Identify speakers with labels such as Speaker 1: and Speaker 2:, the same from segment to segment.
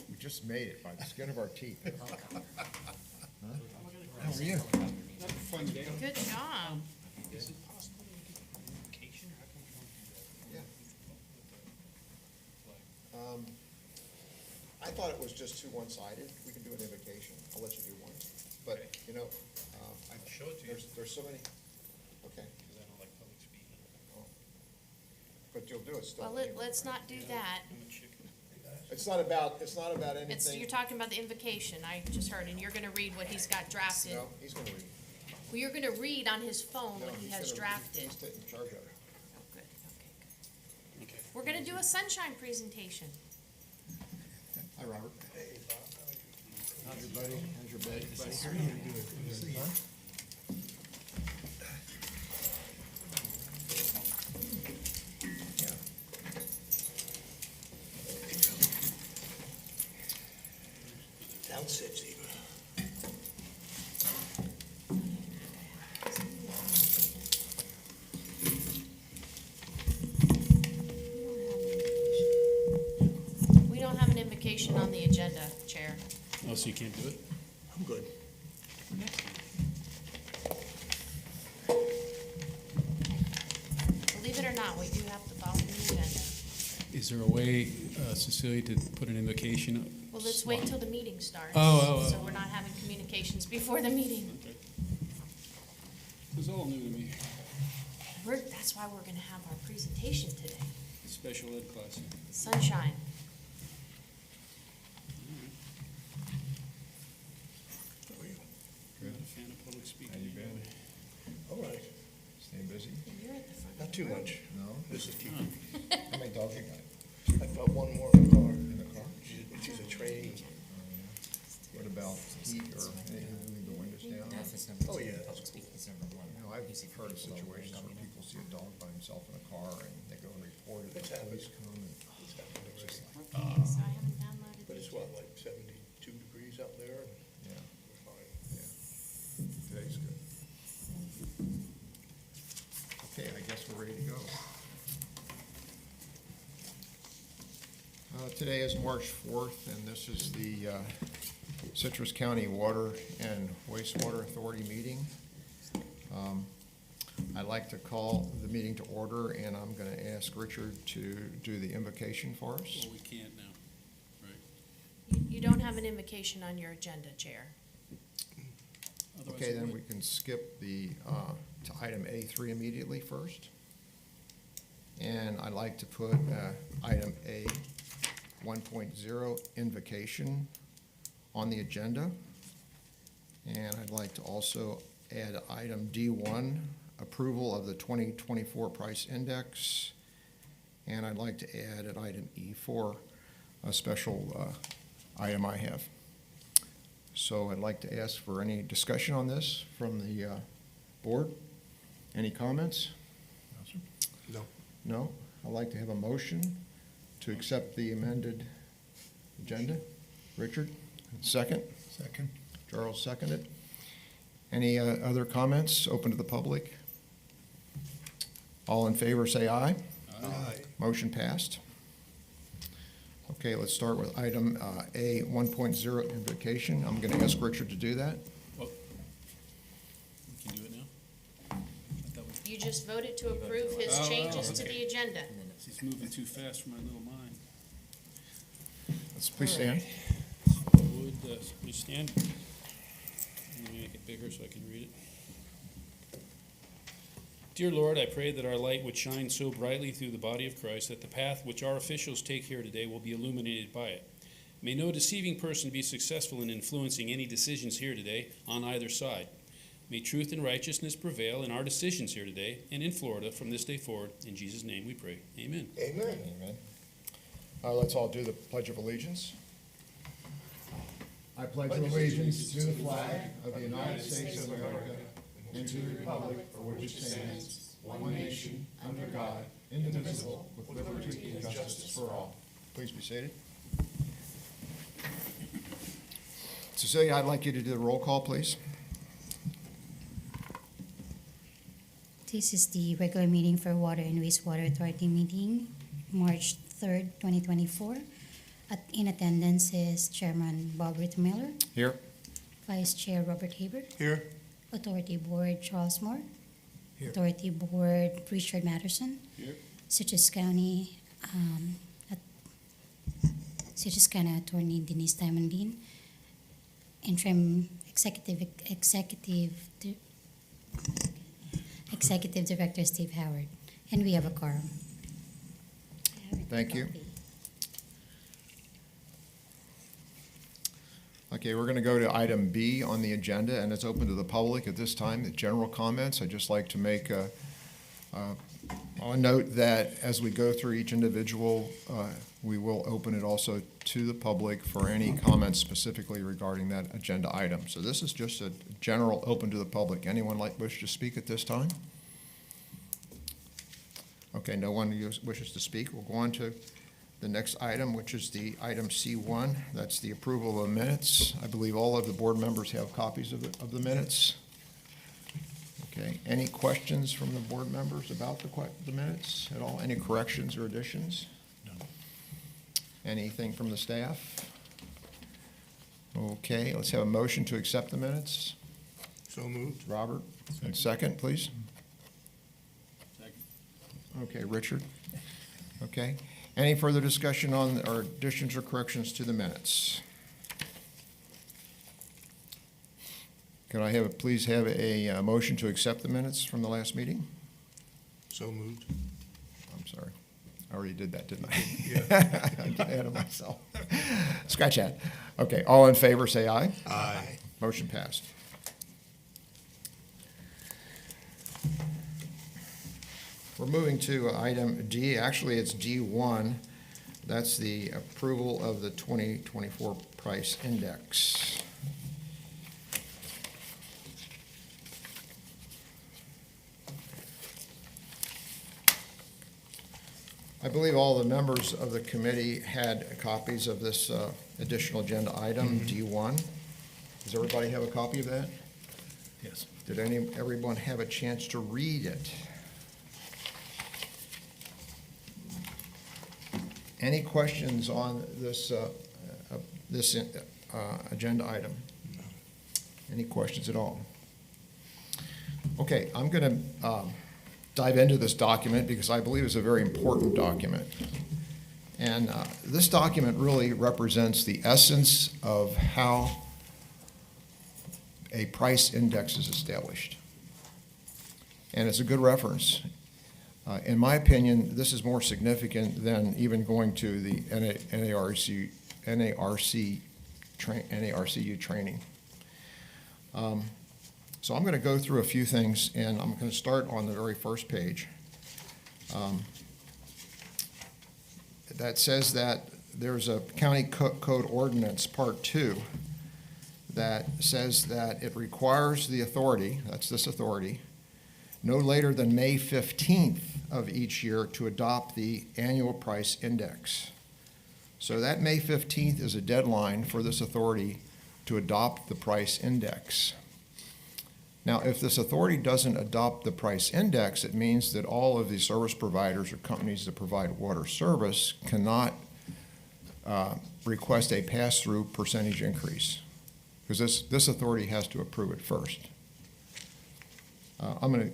Speaker 1: We just made it by the skin of our teeth. Huh? How are you?
Speaker 2: Fun day.
Speaker 3: Good job.
Speaker 2: Is it possible that we could put an invocation, or how come we don't do that?
Speaker 1: Yeah. I thought it was just too one-sided. We can do an invocation. I'll let you do one. But, you know,
Speaker 2: I'll show it to you.
Speaker 1: there's so many, okay.
Speaker 2: Because I don't like public speaking.
Speaker 1: Oh. But you'll do it still.
Speaker 3: Well, let's not do that.
Speaker 2: I'm a chicken.
Speaker 1: It's not about anything.
Speaker 3: You're talking about the invocation, I just heard, and you're gonna read what he's got drafted.
Speaker 1: No, he's gonna read.
Speaker 3: Well, you're gonna read on his phone
Speaker 1: No,
Speaker 3: what he
Speaker 1: he's
Speaker 3: has
Speaker 1: gonna-
Speaker 3: drafted.
Speaker 1: He's taking charge of it.
Speaker 3: Oh, good, okay, good.
Speaker 2: Okay.
Speaker 3: We're gonna do a sunshine presentation.
Speaker 1: Hi, Robert. Hey, Bob. How's your buddy? How's your buddy? Huh? Yeah.
Speaker 4: Down six, Eva.
Speaker 3: We don't have an invocation on the agenda, Chair.
Speaker 2: Oh, so you can't do it?
Speaker 4: I'm good.
Speaker 3: Believe it or not, we do have to follow the agenda.
Speaker 2: Is there a way, Cecilia, to put an invocation?
Speaker 3: Well, let's wait till the meeting starts.
Speaker 2: Oh.
Speaker 3: So we're not having communications before the meeting.
Speaker 2: Okay. This is all new to me.
Speaker 3: That's why we're gonna have our presentation today.
Speaker 2: Special ed class.
Speaker 3: Sunshine.
Speaker 4: How are you?
Speaker 2: I'm not a fan of public speaking.
Speaker 1: How you been?
Speaker 4: All right.
Speaker 1: Staying busy?
Speaker 3: You're at the front.
Speaker 4: Not too much.
Speaker 1: No?
Speaker 4: This is cute.
Speaker 1: How many dogs you got?
Speaker 4: I've got one more in the car.
Speaker 1: In the car?
Speaker 4: She's a trainee.
Speaker 1: What about heat or anything, leave the windows down?
Speaker 5: That's number
Speaker 4: Oh,
Speaker 5: two.
Speaker 4: yeah.
Speaker 5: Public speaking is number one.
Speaker 1: You know, I've
Speaker 5: You see
Speaker 1: heard of
Speaker 5: people
Speaker 1: situations where people see a dog by himself in a car and they go and report it,
Speaker 4: It's
Speaker 1: the police
Speaker 4: happened.
Speaker 1: come and
Speaker 4: It's happened
Speaker 1: it's just
Speaker 4: already.
Speaker 1: like,
Speaker 3: Okay, so I haven't downloaded
Speaker 4: But
Speaker 3: the
Speaker 4: it's what, like 72 degrees out there? And
Speaker 1: yeah,
Speaker 4: we're fine.
Speaker 1: yeah. Today's good. Okay, I guess we're ready to go. Today is March 4th, and this is the Citrus County Water and Wastewater Authority meeting. I'd like to call the meeting to order, and I'm going to ask Richard to do the invocation for us.
Speaker 2: Well, we can't now, right?
Speaker 3: You don't have an invocation on your agenda, Chair.
Speaker 2: Otherwise
Speaker 1: Okay,
Speaker 2: we
Speaker 1: then
Speaker 2: would.
Speaker 1: we can skip to item A3 immediately first. And I'd like to put item A 1.0 invocation on the agenda. And I'd like to also add item D1, approval of the 2024 price index. And I'd like to add at item E4, a special item I have. So I'd like to ask for any discussion on this from the board. Any comments?
Speaker 4: No.
Speaker 1: No? I'd like to have a motion to accept the amended agenda. Richard, second?
Speaker 4: Second.
Speaker 1: Charles, seconded. Any other comments, open to the public? All in favor, say aye.
Speaker 4: Aye.
Speaker 1: Motion passed. Okay, let's start with item A 1.0 invocation. I'm going to ask Richard to do that.
Speaker 2: Well, we can do it now? I thought we-
Speaker 3: You just voted to approve his
Speaker 2: Oh,
Speaker 3: changes to
Speaker 2: okay.
Speaker 3: the agenda.
Speaker 2: He's moving too fast for my little mind.
Speaker 1: Let's please stand.
Speaker 2: Would, please stand. Let me make it bigger so I can read it. Dear Lord, I pray that our light would shine so brightly through the body of Christ that the path which our officials take here today will be illuminated by it. May no deceiving person be successful in influencing any decisions here today on either side. May truth and righteousness prevail in our decisions here today and in Florida from this day forward. In Jesus' name we pray. Amen.
Speaker 4: Amen.
Speaker 1: Amen. Let's all do the Pledge of Allegiance. I pledge allegiance to the flag of the United States of America and to the republic for which it stands, one nation, under God, indivisible, with liberty and justice for all. Please be seated. Cecilia, I'd like you to do the roll call, please.
Speaker 6: This is the regular meeting for Water and Wastewater Authority meeting, March 3rd, 2024. In attendance is Chairman Bob Rittenmiller,
Speaker 1: Here.
Speaker 6: Vice Chair Robert Haber,
Speaker 4: Here.
Speaker 6: Authority Board Charles Moore,
Speaker 4: Here.
Speaker 6: Authority Board Richard Matterson,
Speaker 2: Here.
Speaker 6: Citrus County Attorney Denise Diamondine, Interim Executive Director Steve Howard, and we have a quorum.
Speaker 1: Thank you. Okay, we're going to go to item B on the agenda, and it's open to the public at this time. The general comments, I'd just like to make a note that as we go through each individual, we will open it also to the public for any comments specifically regarding that agenda item. So this is just a general open to the public. Anyone wish to speak at this time? Okay, no one wishes to speak. We'll go on to the next item, which is the item C1. That's the approval of minutes. I believe all of the board members have copies of the minutes. Okay, any questions from the board members about the minutes at all? Any corrections or additions?
Speaker 4: No.
Speaker 1: Anything from the staff? Okay, let's have a motion to accept the minutes.
Speaker 4: So moved.
Speaker 1: Robert, and second, please. Okay, Richard. Okay. Any further discussion on, or additions or corrections to the minutes? Can I please have a motion to accept the minutes from the last meeting?
Speaker 4: So moved.
Speaker 1: I'm sorry. I already did that, didn't I?
Speaker 4: Yeah.
Speaker 1: I get ahead of myself. Scratch that. Okay, all in favor, say aye.
Speaker 4: Aye.
Speaker 1: Motion passed. We're moving to item D. Actually, it's D1. That's the approval of the 2024 price index. I believe all the members of the committee had copies of this additional agenda item, D1. Does everybody have a copy of that?
Speaker 4: Yes.
Speaker 1: Did everyone have a chance to read it? Any questions on this agenda item?
Speaker 4: No.
Speaker 1: Any questions at all? Okay, I'm going to dive into this document because I believe it's a very important document. And this document really represents the essence of how a price index is established. And it's a good reference. In my opinion, this is more significant than even going to the NARCU training. So I'm going to go through a few things, and I'm going to start on the very first page. That says that there's a county code ordinance, part 2, that says that it requires the authority, that's this authority, no later than May 15th of each year to adopt the annual price index. So that May 15th is a deadline for this authority to adopt the price index. Now, if this authority doesn't adopt the price index, it means that all of the service providers or companies that provide water service cannot request a pass-through percentage increase, because this authority has to approve it first.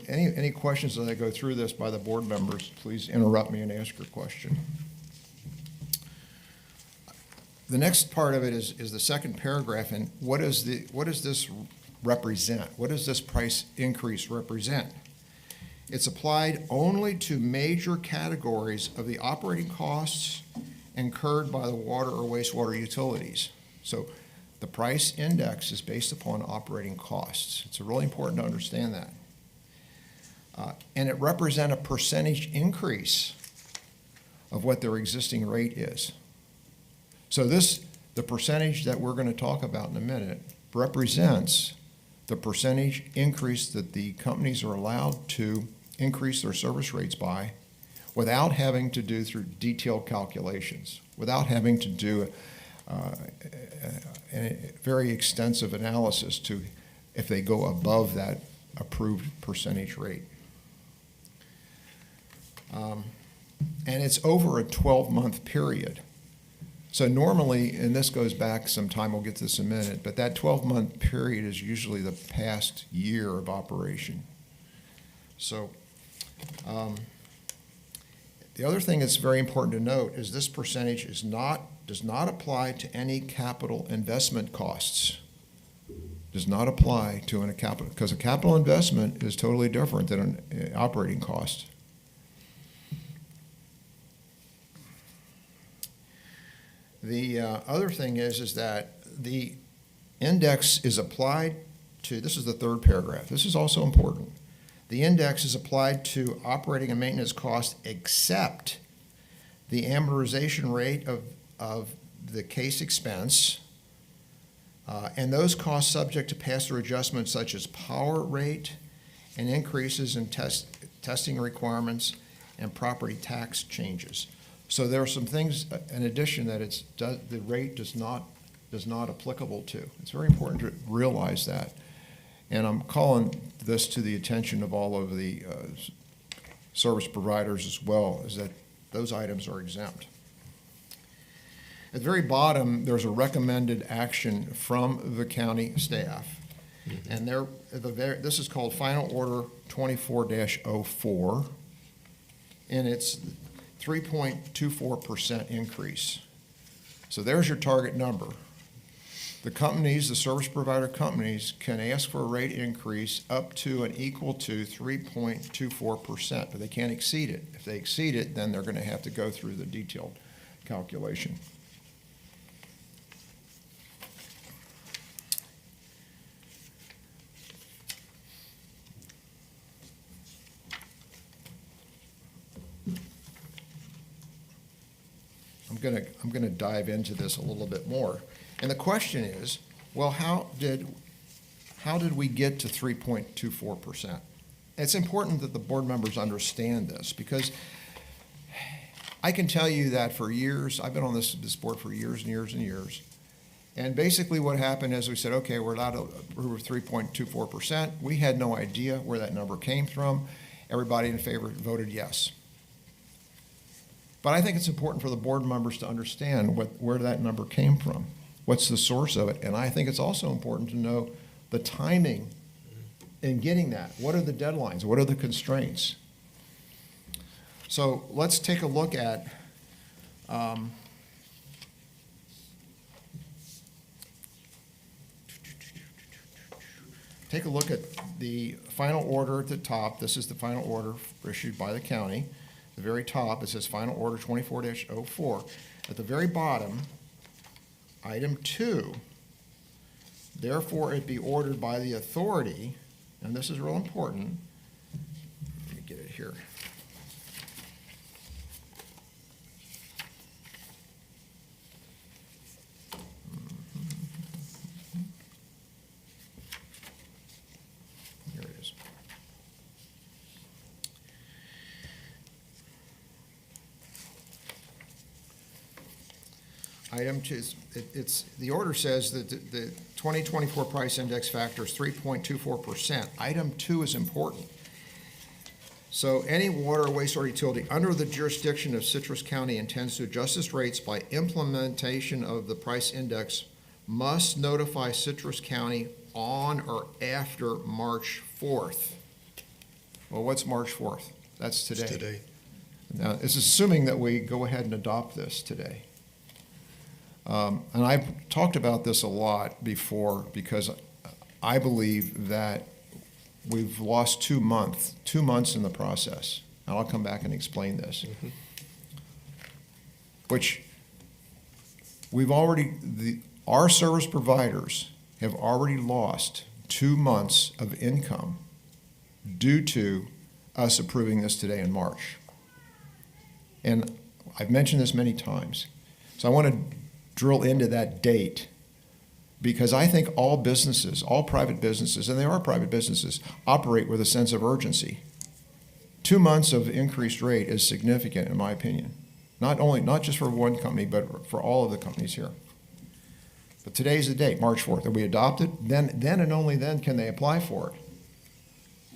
Speaker 1: Any questions as I go through this by the board members, please interrupt me and ask your question. The next part of it is the second paragraph, and what does this represent? What does this price increase represent? It's applied only to major categories of the operating costs incurred by the water or wastewater utilities. So the price index is based upon operating costs. It's really important to understand that. And it represents a percentage increase of what their existing rate is. So the percentage that we're going to talk about in a minute represents the percentage increase that the companies are allowed to increase their service rates by without having to do through detailed calculations, without having to do a very extensive analysis to if they go above that approved percentage rate. And it's over a 12-month period. So normally, and this goes back some time, we'll get to this in a minute, but that 12-month period is usually the past year of operation. So the other thing that's very important to note is this percentage does not apply to any capital investment costs. Does not apply to a capital, because a capital investment is totally different than an operating cost. The other thing is that the index is applied to, this is the third paragraph, this is also important. The index is applied to operating and maintenance costs except the amortization rate of the case expense, and those costs subject to pass-through adjustments such as power rate and increases in testing requirements and property tax changes. So there are some things in addition that the rate is not applicable to. It's very important to realize that. And I'm calling this to the attention of all of the service providers as well, is that those items are exempt. At the very bottom, there's a recommended action from the county staff. And this is called Final Order 24-04, and it's 3.24% increase. So there's your target number. The companies, the service provider companies, can ask for a rate increase up to and equal to 3.24%, but they can't exceed it. If they exceed it, then they're going to have to go through the detailed calculation. I'm gonna dive into this a little bit more. And the question is, well, how did we get to 3.24%? It's important that the board members understand this, because I can tell you that for years, I've been on this board for years and years and years. And basically what happened is we said, okay, we're allowed to approve 3.24%. We had no idea where that number came from. Everybody in favor voted yes. But I think it's important for the board members to understand where that number came from. What's the source of it? And I think it's also important to know the timing in getting that. What are the deadlines? What are the constraints? So let's take a look at the final order at the top. This is the final order issued by the county. At the very top, it says Final Order 24-04. At the very bottom, Item 2, therefore it be ordered by the authority, and this is real important. Let me get it here. Here it is. Item 2, the order says that the 2024 price index factor is 3.24%. Item 2 is important. So any water or wastewater utility under the jurisdiction of Citrus County intends to adjust its rates by implementation of the price index must notify Citrus County on or after March 4th. Well, what's March 4th? That's today.
Speaker 4: It's today.
Speaker 1: Now, it's assuming that we go ahead and adopt this today. And I've talked about this a lot before, because I believe that we've lost 2 months in the process. And I'll come back and explain this. Mm-hmm. Which our service providers have already lost 2 months of income due to us approving this today in March. And I've mentioned this many times. So I want to drill into that date, because I think all businesses, all private businesses, and they are private businesses, operate with a sense of urgency. 2 months of increased rate is significant, in my opinion. Not just for one company, but for all of the companies here. But today's the date, March 4th. If we adopt it, then and only then can they apply for it.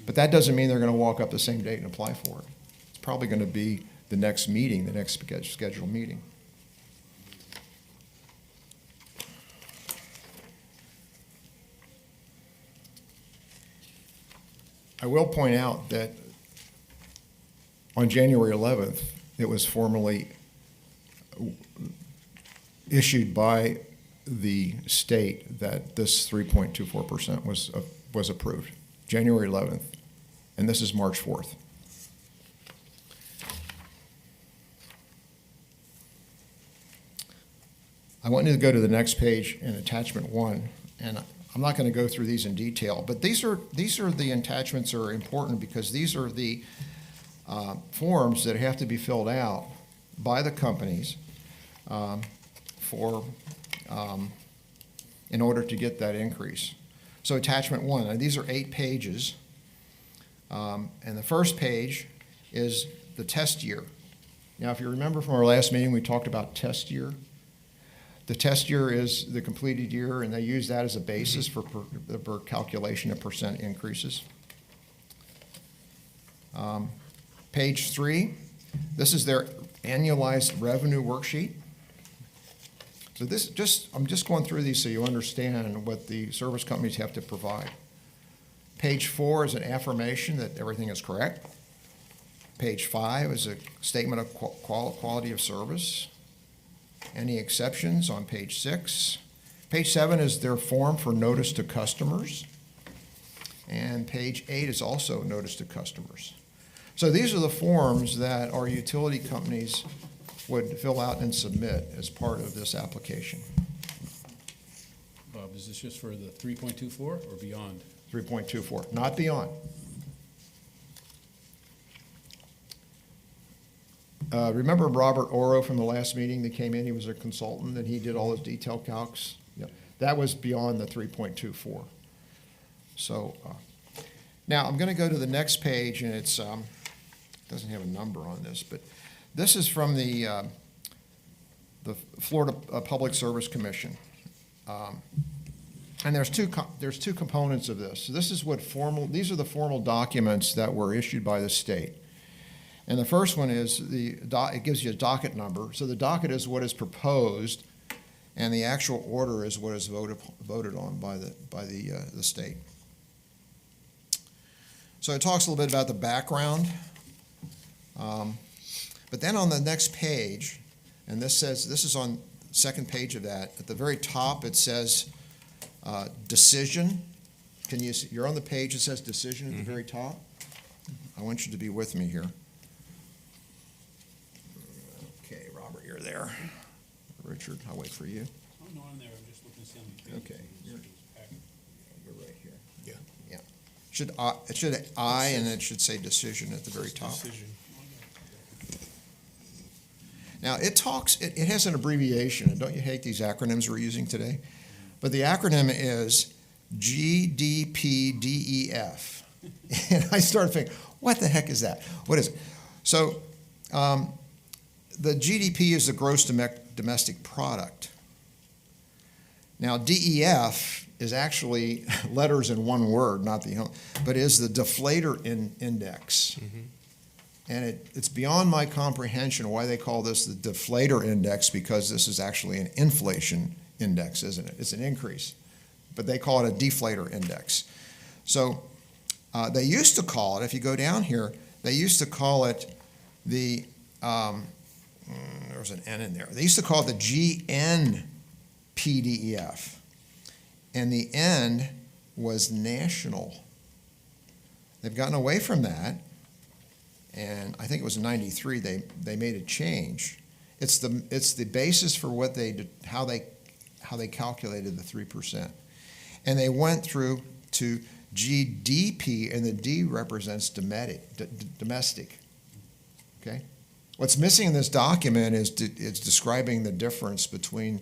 Speaker 1: But that doesn't mean they're going to walk up the same date and apply for it. It's probably going to be the next meeting, the next scheduled meeting. I will point out that on January 11th, it was formally issued by the state that this 3.24% was approved. January 11th, and this is March 4th. I want you to go to the next page in attachment 1, and I'm not going to go through these in detail, but these are the attachments that are important because these are the forms that have to be filled out by the companies in order to get that increase. So attachment 1, and these are 8 pages, and the first page is the test year. Now, if you remember from our last meeting, we talked about test year. The test year is the completed year, and they use that as a basis for calculation of percent increases. Page 3, this is their annualized revenue worksheet. So I'm just going through these so you understand what the service companies have to provide. Page 4 is an affirmation that everything is correct. Page 5 is a statement of quality of service. Any exceptions on page 6. Page 7 is their form for notice to customers. And page 8 is also notice to customers. So these are the forms that our utility companies would fill out and submit as part of this application.
Speaker 2: Bob, is this just for the 3.24 or beyond?
Speaker 1: 3.24, not beyond. Remember Robert Oro from the last meeting that came in? He was a consultant and he did all his detail calcs. Yeah, that was beyond the 3.24. So now I'm going to go to the next page, and it's doesn't have a number on this, but this is from the Florida Public Service Commission, and there's two components of this. So this is these are the formal documents that were issued by the state. And the first one is it gives you a docket number. So the docket is what is proposed, and the actual order is what is voted on by the state. So it talks a little bit about the background. But then on the next page, and this is on the second page of that, at the very top it says decision. Can you see? You're on the page, it says decision at the very top. I want you to be with me here. Okay, Robert, you're there. Richard, I'll wait for you.
Speaker 2: Oh, no, I'm there. I'm just looking to see on the page.
Speaker 1: Okay. You're right here.
Speaker 4: Yeah.
Speaker 1: Yeah. It should I, and it should say decision at the very top.
Speaker 4: Decision.
Speaker 1: Now, it has an abbreviation, and don't you hate these acronyms we're using today? But the acronym is GDPDEF. And I started thinking, what the heck is that? What is it? So the GDP is the gross domestic product. Now, DEF is actually letters in one word, but is the deflator index. Mm-hmm. And it's beyond my comprehension why they call this the deflator index, because this is actually an inflation index, isn't it? It's an increase. But they call it a deflator index. So they used to call it, if you go down here, they used to call it the, there's an N in there. They used to call it the GNPDEF. And the N was national. They've gotten away from that. And I think it was in '93 they made a change. It's the basis for what they did, how they calculated the 3%, and they went through to GDP, and the D represents domestic. Okay, what's missing in this document is describing the difference between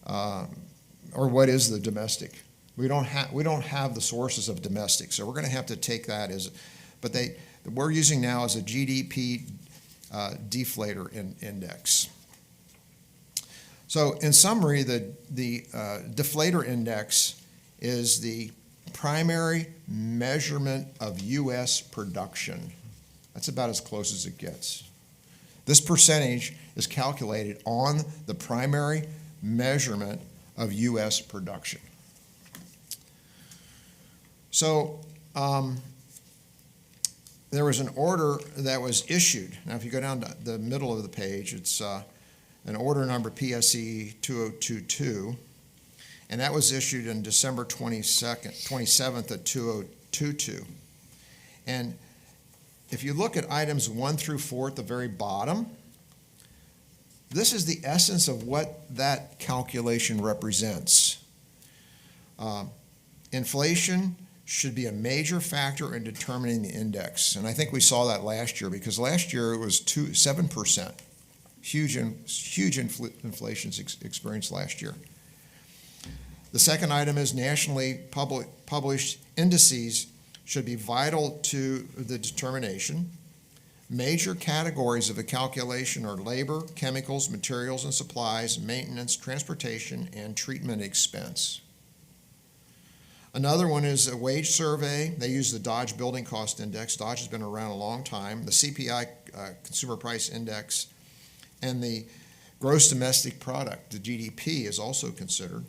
Speaker 1: or what is the domestic. We don't have the sources of domestic, so we're going to have to take that as, but we're using now as a GDP deflator index. So in summary, the deflator index is the primary measurement of U.S. production. That's about as close as it gets. This percentage is calculated on the primary measurement of U.S. production. So there was an order that was issued. Now, if you go down to the middle of the page, it's an order number PSE 2022, and that was issued on December 27th at 2022. And if you look at items 1 through 4 at the very bottom, this is the essence of what that calculation represents. Inflation should be a major factor in determining the index. And I think we saw that last year, because last year it was 7%. Huge inflation experienced last year. The second item is nationally published indices should be vital to the determination. Major categories of the calculation are labor, chemicals, materials and supplies, maintenance, transportation, and treatment expense. Another one is a wage survey. They use the Dodge Building Cost Index. Dodge has been around a long time. The CPI, Consumer Price Index, and the Gross Domestic Product, the GDP, is also considered.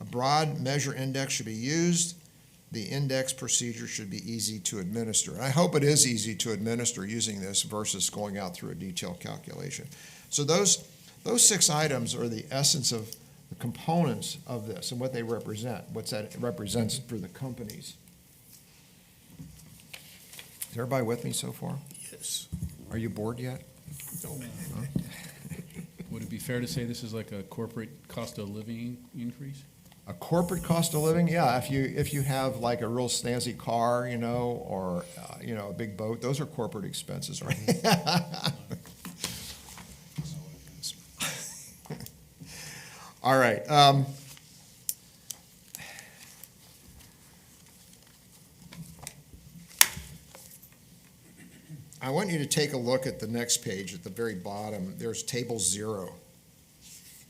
Speaker 1: A broad measure index should be used. The index procedure should be easy to administer. And I hope it is easy to administer using this versus going out through a detailed calculation. So those 6 items are the essence of the components of this and what they represent, what that represents for the companies. Is everybody with me so far?
Speaker 4: Yes.
Speaker 1: Are you bored yet?
Speaker 2: Would it be fair to say this is like a corporate cost of living increase?
Speaker 1: A corporate cost of living, yeah. If you have like a real snazzy car, or a big boat, those are corporate expenses, right? All right. I want you to take a look at the next page at the very bottom. There's table 0.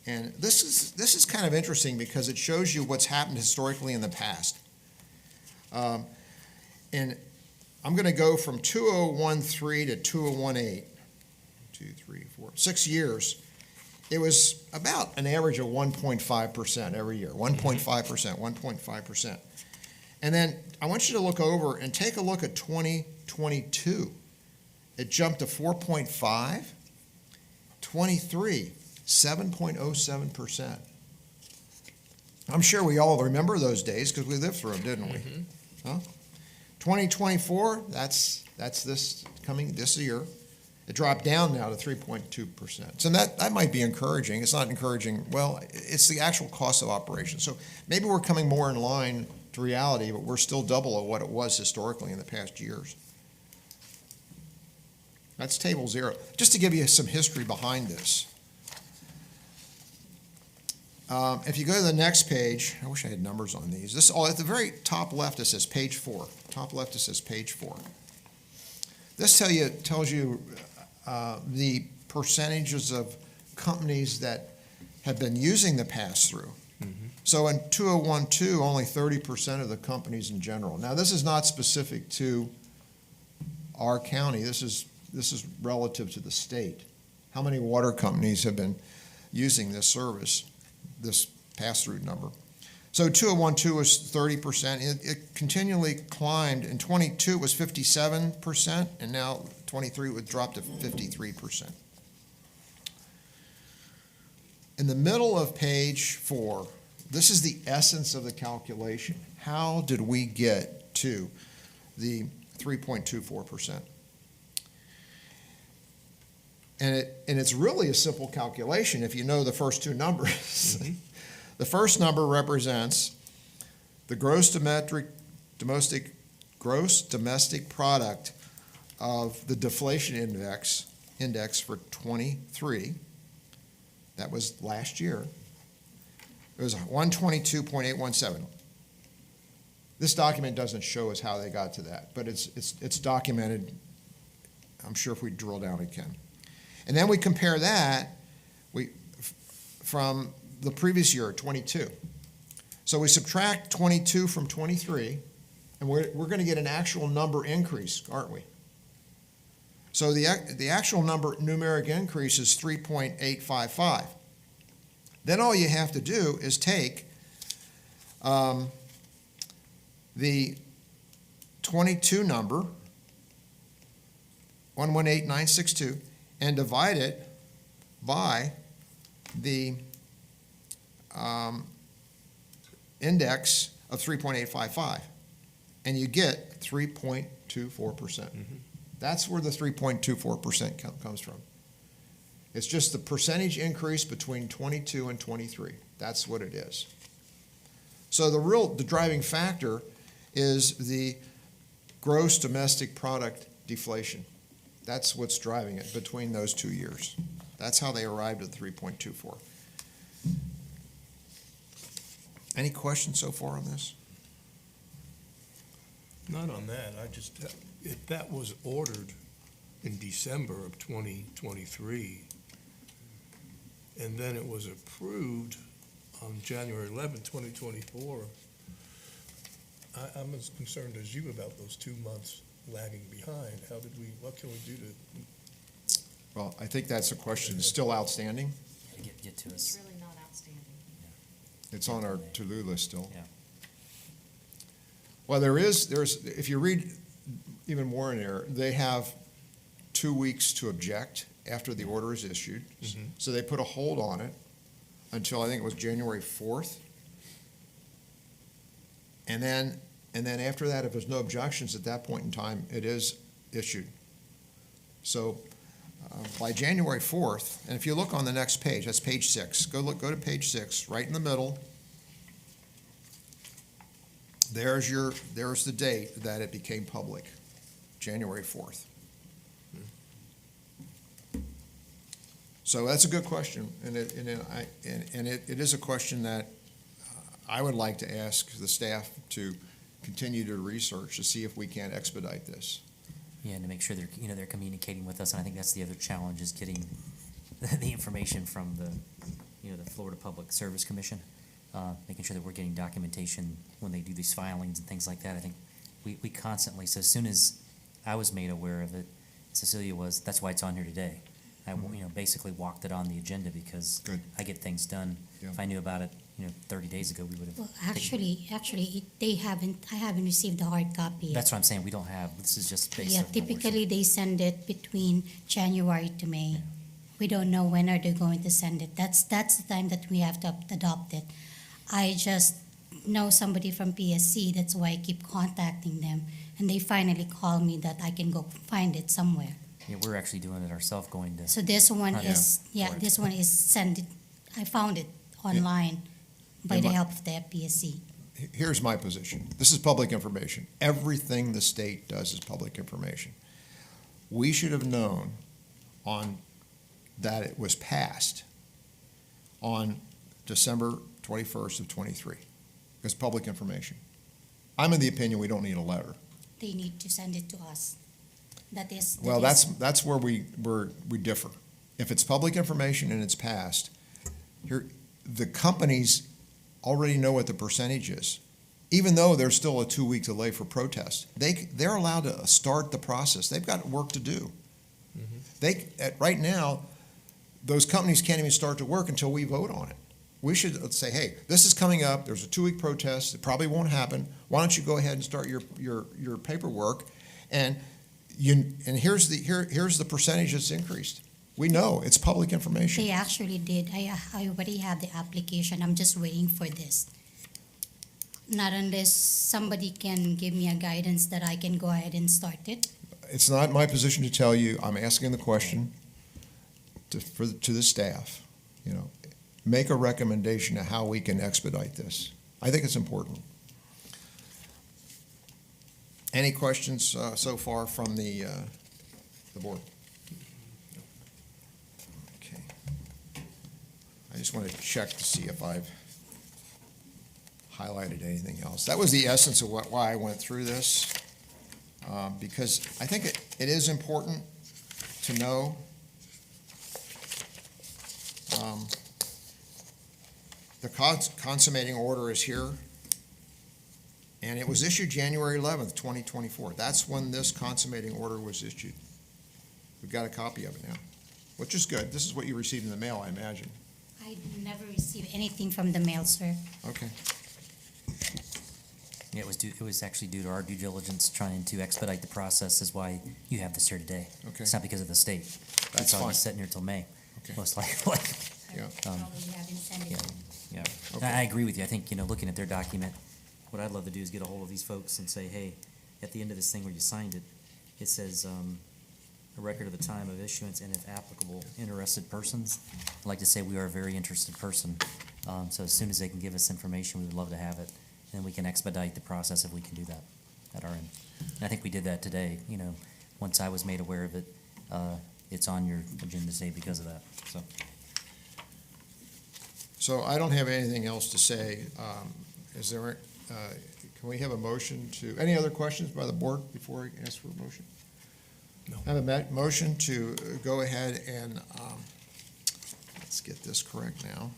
Speaker 1: And this is kind of interesting because it shows you what's happened historically in the past. And I'm going to go from 2013 to 2018, 2, 3, 4, 6 years. It was about an average of 1.5% every year, 1.5%, 1.5%. And then I want you to look over and take a look at 2022. It jumped to 4.5, 23. 7.07%. I'm sure we all remember those days because we lived through them, didn't we?
Speaker 4: Mm-hmm.
Speaker 1: Huh? 2024, that's this year. It dropped down now to 3.2%. So that might be encouraging. It's not encouraging. Well, it's the actual cost of operation. So maybe we're coming more in line to reality, but we're still double of what it was historically in the past years. That's table 0. Just to give you some history behind this. If you go to the next page, I wish I had numbers on these. This at the very top left it says page 4. Top left it says page 4. This tells you the percentages of companies that have been using the pass-through. Mm-hmm. So in 2012, only 30% of the companies in general. Now this is not specific to our county. This is relative to the state. How many water companies have been using this service? This pass-through number. So 2012 was 30%. It continually climbed. In 22 it was 57%, and now 23 would drop to 53%. In the middle of page 4, this is the essence of the calculation. How did we get to the 3.24%? And it's really a simple calculation if you know the first 2 numbers. Mm-hmm. The first number represents the gross domestic product of the deflation index for 23. That was last year. It was 122.817. This document doesn't show us how they got to that, but it's documented. I'm sure if we drill down, it can. And then we compare that from the previous year, 22. So we subtract 22 from 23, and we're going to get an actual number increase, aren't we? So the actual numeric increase is 3.855. Then all you have to do is take the 22 number 118,962 and divide it by the index of 3.855, and you get 3.24%. That's where the 3.24% comes from. It's just the percentage increase between 22 and 23. That's what it is. So the driving factor is the gross domestic product deflation. That's what's driving it between those 2 years. That's how they arrived at 3.24. Any questions so far on this?
Speaker 4: Not on that, I just, if that was ordered in December of 2023, and then it was approved on January 11, 2024, I'm as concerned as you about those 2 months lagging behind. What can we do to?
Speaker 1: Well, I think that's a question that's still outstanding.
Speaker 5: Get to
Speaker 3: It's
Speaker 5: us.
Speaker 3: really not outstanding.
Speaker 1: It's on our to-do list still.
Speaker 5: Yeah.
Speaker 1: Well, there's, if you read even more in there, they have 2 weeks to object after the order is issued.
Speaker 4: Mhm.
Speaker 1: So they put a hold on it until I think it was January 4th. And then after that, if there's no objections at that point in time, it is issued. So by January 4th, and if you look on the next page, that's page 6. Go to page 6, right in the middle. There's the date that it became public, January 4th. So that's a good question, and it is a question that I would like to ask the staff to continue to research to see if we can expedite this.
Speaker 5: Yeah, and to make sure they're communicating with us, and I think that's the other challenge is getting the information from the Florida Public Service Commission, making sure that we're getting documentation when they do these filings and things like that. I think we constantly, so as soon as I was made aware of it, Cecilia was, that's why it's on here today. I basically walked it on the agenda because
Speaker 1: Good.
Speaker 5: I get things done.
Speaker 1: Yeah.
Speaker 5: If I knew about it, 30 days ago, we would have.
Speaker 6: Well, actually, I haven't received the hard copy yet.
Speaker 5: That's what I'm saying. We don't have. This is just based
Speaker 6: Yeah,
Speaker 5: on what we're
Speaker 6: typically they send it between January to May.
Speaker 5: Yeah.
Speaker 6: We don't know when are they going to send it. That's the time that we have to adopt it. I just know somebody from PSC, that's why I keep contacting them, and they finally call me that I can go find it somewhere.
Speaker 5: Yeah, we're actually doing it ourselves, going to.
Speaker 6: So this one
Speaker 5: Yeah.
Speaker 6: is,
Speaker 5: For it.
Speaker 6: this one is I found it online by
Speaker 1: Yeah,
Speaker 6: the
Speaker 1: my-
Speaker 6: help of the FPSC.
Speaker 1: Here's my position. This is public information. Everything the state does is public information. We should have known that it was passed on December 21st of 23. It's public information. I'm of the opinion we don't need a letter.
Speaker 6: They need to send it to us.
Speaker 1: Well, that's where we differ. If it's public information and it's passed, the companies already know what the percentage is. Even though there's still a 2-week delay for protest, they're allowed to start the process. They've got work to do. Right now, those companies can't even start to work until we vote on it. We should say, hey, this is coming up. There's a 2-week protest. It probably won't happen. Why don't you go ahead and start your paperwork? And here's the percentage that's increased. We know it's public information.
Speaker 6: They actually did. I already have the application. I'm just waiting for this. Not unless somebody can give me a guidance that I can go ahead and start it.
Speaker 1: It's not my position to tell you. I'm asking the question to the staff. Make a recommendation to how we can expedite this. I think it's important. Any questions so far from the board? Okay. I just want to check to see if I've highlighted anything else. That was the essence of why I went through this, because I think it is important to know the consummating order is here. And it was issued January 11th, 2024. That's when this consummating order was issued. We've got a copy of it now, which is good. This is what you received in the mail, I imagine.
Speaker 6: I never received anything from the mail, sir.
Speaker 1: Okay.
Speaker 5: Yeah, it was actually due to our due diligence trying to expedite the process is why you have this here today.
Speaker 1: Okay.
Speaker 5: It's not because of the state.
Speaker 1: That's
Speaker 5: It's all
Speaker 1: fine.
Speaker 5: sitting here till May,
Speaker 1: Okay.
Speaker 5: most likely.
Speaker 1: Yeah.
Speaker 6: Probably haven't sent it
Speaker 5: Yeah,
Speaker 6: in.
Speaker 5: yeah.
Speaker 1: Okay.
Speaker 5: I agree with you. I think, looking at their document, what I'd love to do is get a hold of these folks and say, hey, at the end of this thing where you signed it, it says, a record of the time of issuance and if applicable, interested persons. I'd like to say we are a very interested person. So as soon as they can give us information, we would love to have it. And we can expedite the process if we can do that at our end. And I think we did that today, once I was made aware of it, it's on your agenda today because of that, so.
Speaker 1: So I don't have anything else to say. Is there, can we have a motion to, any other questions by the board before I ask for a motion?
Speaker 4: No.
Speaker 1: I have a motion to go ahead and, let's get this correct now.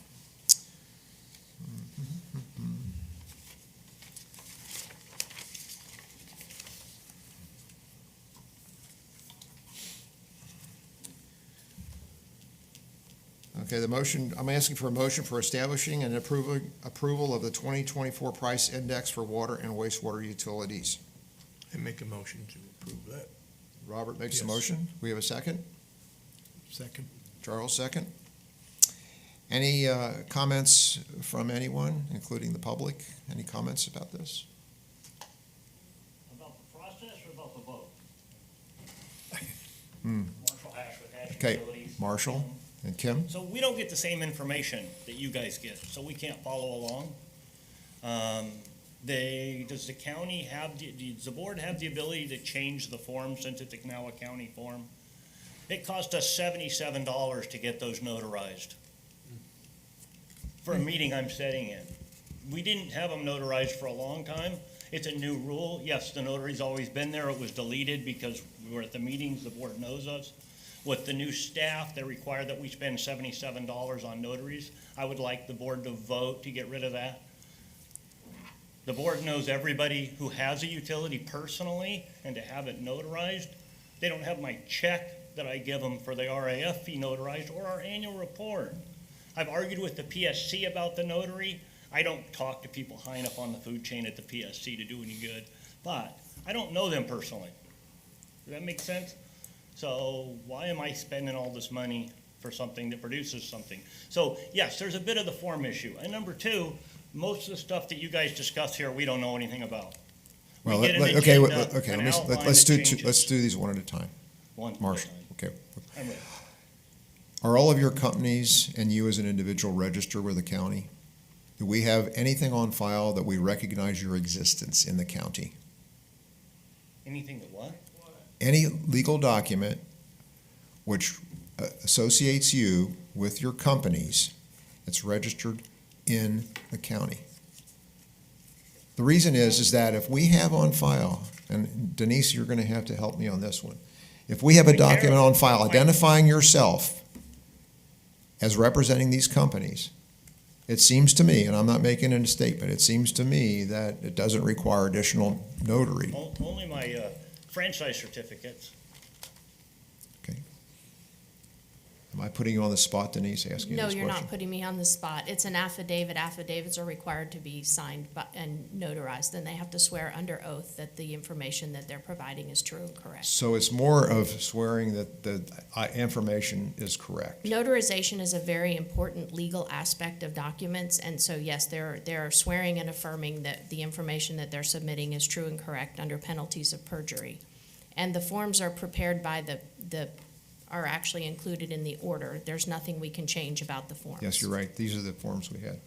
Speaker 1: Okay, the motion, I'm asking for a motion for establishing and approval of the 2024 price index for water and wastewater utilities.
Speaker 4: I make a motion to approve that.
Speaker 1: Robert makes a
Speaker 4: Yes.
Speaker 1: motion. We have a second.
Speaker 4: Second.
Speaker 1: Charles, second. Any comments from anyone, including the public? Any comments about this?
Speaker 7: About the process or about the vote?
Speaker 1: Hmm.
Speaker 7: Marshall Hash with Hash
Speaker 1: Okay,
Speaker 7: Utilities.
Speaker 1: Marshall and Kim?
Speaker 7: So we don't get the same information that you guys get, so we can't follow along. Does the county have, does the board have the ability to change the form since it's now a county form? It cost us $77 to get those notarized for a meeting I'm sitting in. We didn't have them notarized for a long time. It's a new rule. Yes, the notary's always been there. It was deleted because we were at the meetings, the board knows us. With the new staff, they require that we spend $77 on notaries. I would like the board to vote to get rid of that. The board knows everybody who has a utility personally, and to have it notarized, they don't have my check that I give them for the RAF fee notarized or our annual report. I've argued with the PSC about the notary. I don't talk to people high enough on the food chain at the PSC to do any good, but I don't know them personally. Does that make sense? So why am I spending all this money for something that produces something? So yes, there's a bit of the form issue. And number two, most of the stuff that you guys discuss here, we don't know anything about. We
Speaker 1: Well,
Speaker 7: get an
Speaker 1: okay,
Speaker 7: agenda,
Speaker 1: okay,
Speaker 7: an outline
Speaker 1: let's
Speaker 7: that
Speaker 1: do
Speaker 7: changes.
Speaker 1: let's do these one at a time.
Speaker 7: One at a
Speaker 1: Marshall,
Speaker 7: time.
Speaker 1: okay.
Speaker 7: I'm ready.
Speaker 1: Are all of your companies and you as an individual registered with the county? Do we have anything on file that we recognize your existence in the county?
Speaker 7: Anything that what?
Speaker 1: Any legal document which associates you with your companies that's registered in the county? The reason is that if we have on file, and Denise, you're going to have to help me on this one. If we have a document on file identifying yourself as representing these companies, it seems to me, and I'm not making a statement, it seems to me that it doesn't require additional notary.
Speaker 7: Only my franchise certificates.
Speaker 1: Okay. Am I putting you on the spot, Denise, asking you
Speaker 3: No,
Speaker 1: this
Speaker 3: you're
Speaker 1: question?
Speaker 3: not putting me on the spot. It's an affidavit. Affidavits are required to be signed and notarized, and they have to swear under oath that the information that they're providing is true and correct.
Speaker 1: So it's more of swearing that the information is correct.
Speaker 3: Notarization is a very important legal aspect of documents, and so yes, they're swearing and affirming that the information that they're submitting is true and correct under penalties of perjury. And the forms are prepared by are actually included in the order. There's nothing we can change about the forms.
Speaker 1: Yes, you're right. These are the forms we had.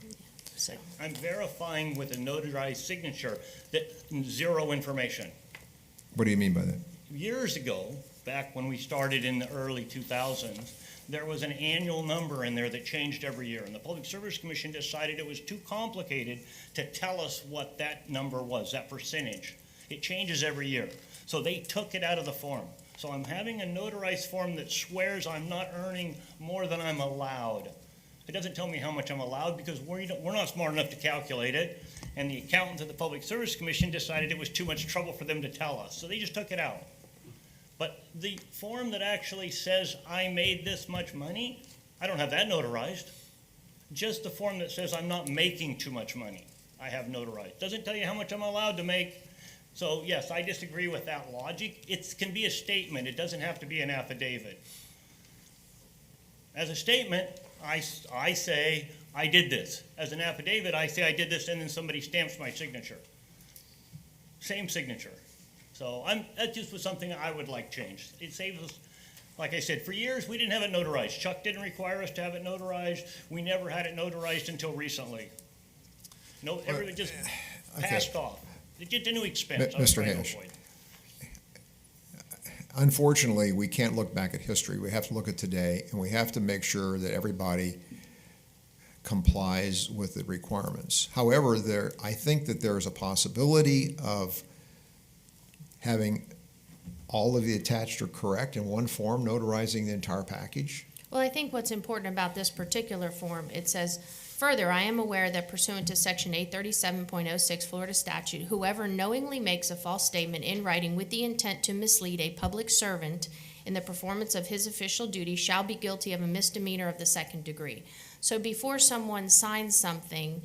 Speaker 3: So,
Speaker 7: I'm verifying with a notarized signature that zero information.
Speaker 1: What do you mean by that?
Speaker 7: Years ago, back when we started in the early 2000s, there was an annual number in there that changed every year. And the Public Service Commission decided it was too complicated to tell us what that number was, that percentage. It changes every year. So they took it out of the form. So I'm having a notarized form that swears I'm not earning more than I'm allowed. It doesn't tell me how much I'm allowed because we're not smart enough to calculate it. And the accountants at the Public Service Commission decided it was too much trouble for them to tell us. So they just took it out. But the form that actually says I made this much money, I don't have that notarized. Just the form that says I'm not making too much money. I have notarized. Doesn't tell you how much I'm allowed to make. So yes, I disagree with that logic. It can be a statement. It doesn't have to be an affidavit. As a statement, I say, I did this. As an affidavit, I say I did this, and then somebody stamps my signature. Same signature. So that just was something I would like changed. It saves us, like I said, for years, we didn't have it notarized. Chuck didn't require us to have it notarized. We never had it notarized until recently. No, everything just passed off. It's just a new expense. I was
Speaker 1: Mr.
Speaker 7: trying to
Speaker 1: Hash.
Speaker 7: avoid.
Speaker 1: Unfortunately, we can't look back at history. We have to look at today, and we have to make sure that everybody complies with the requirements. However, I think that there's a possibility of having all of the attached are correct in one form, notarizing the entire package.
Speaker 3: Well, I think what's important about this particular form, it says, further, I am aware that pursuant to section 837.06 Florida statute, whoever knowingly makes a false statement in writing with the intent to mislead a public servant in the performance of his official duty shall be guilty of a misdemeanor of the second degree. So before someone signs something,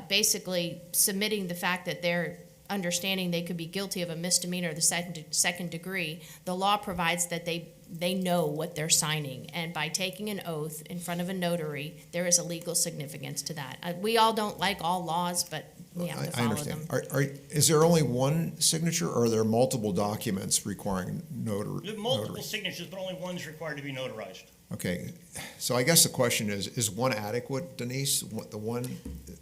Speaker 3: basically submitting the fact that they're understanding they could be guilty of a misdemeanor of the second degree, the law provides that they know what they're signing. And by taking an oath in front of a notary, there is a legal significance to that. We all don't like all laws, but we have to
Speaker 1: I
Speaker 3: follow them.
Speaker 1: understand. Is there only one signature, or are there multiple documents requiring notary?
Speaker 7: There's multiple signatures, but only one's required to be notarized.
Speaker 1: Okay, so I guess the question is one adequate, Denise? The one?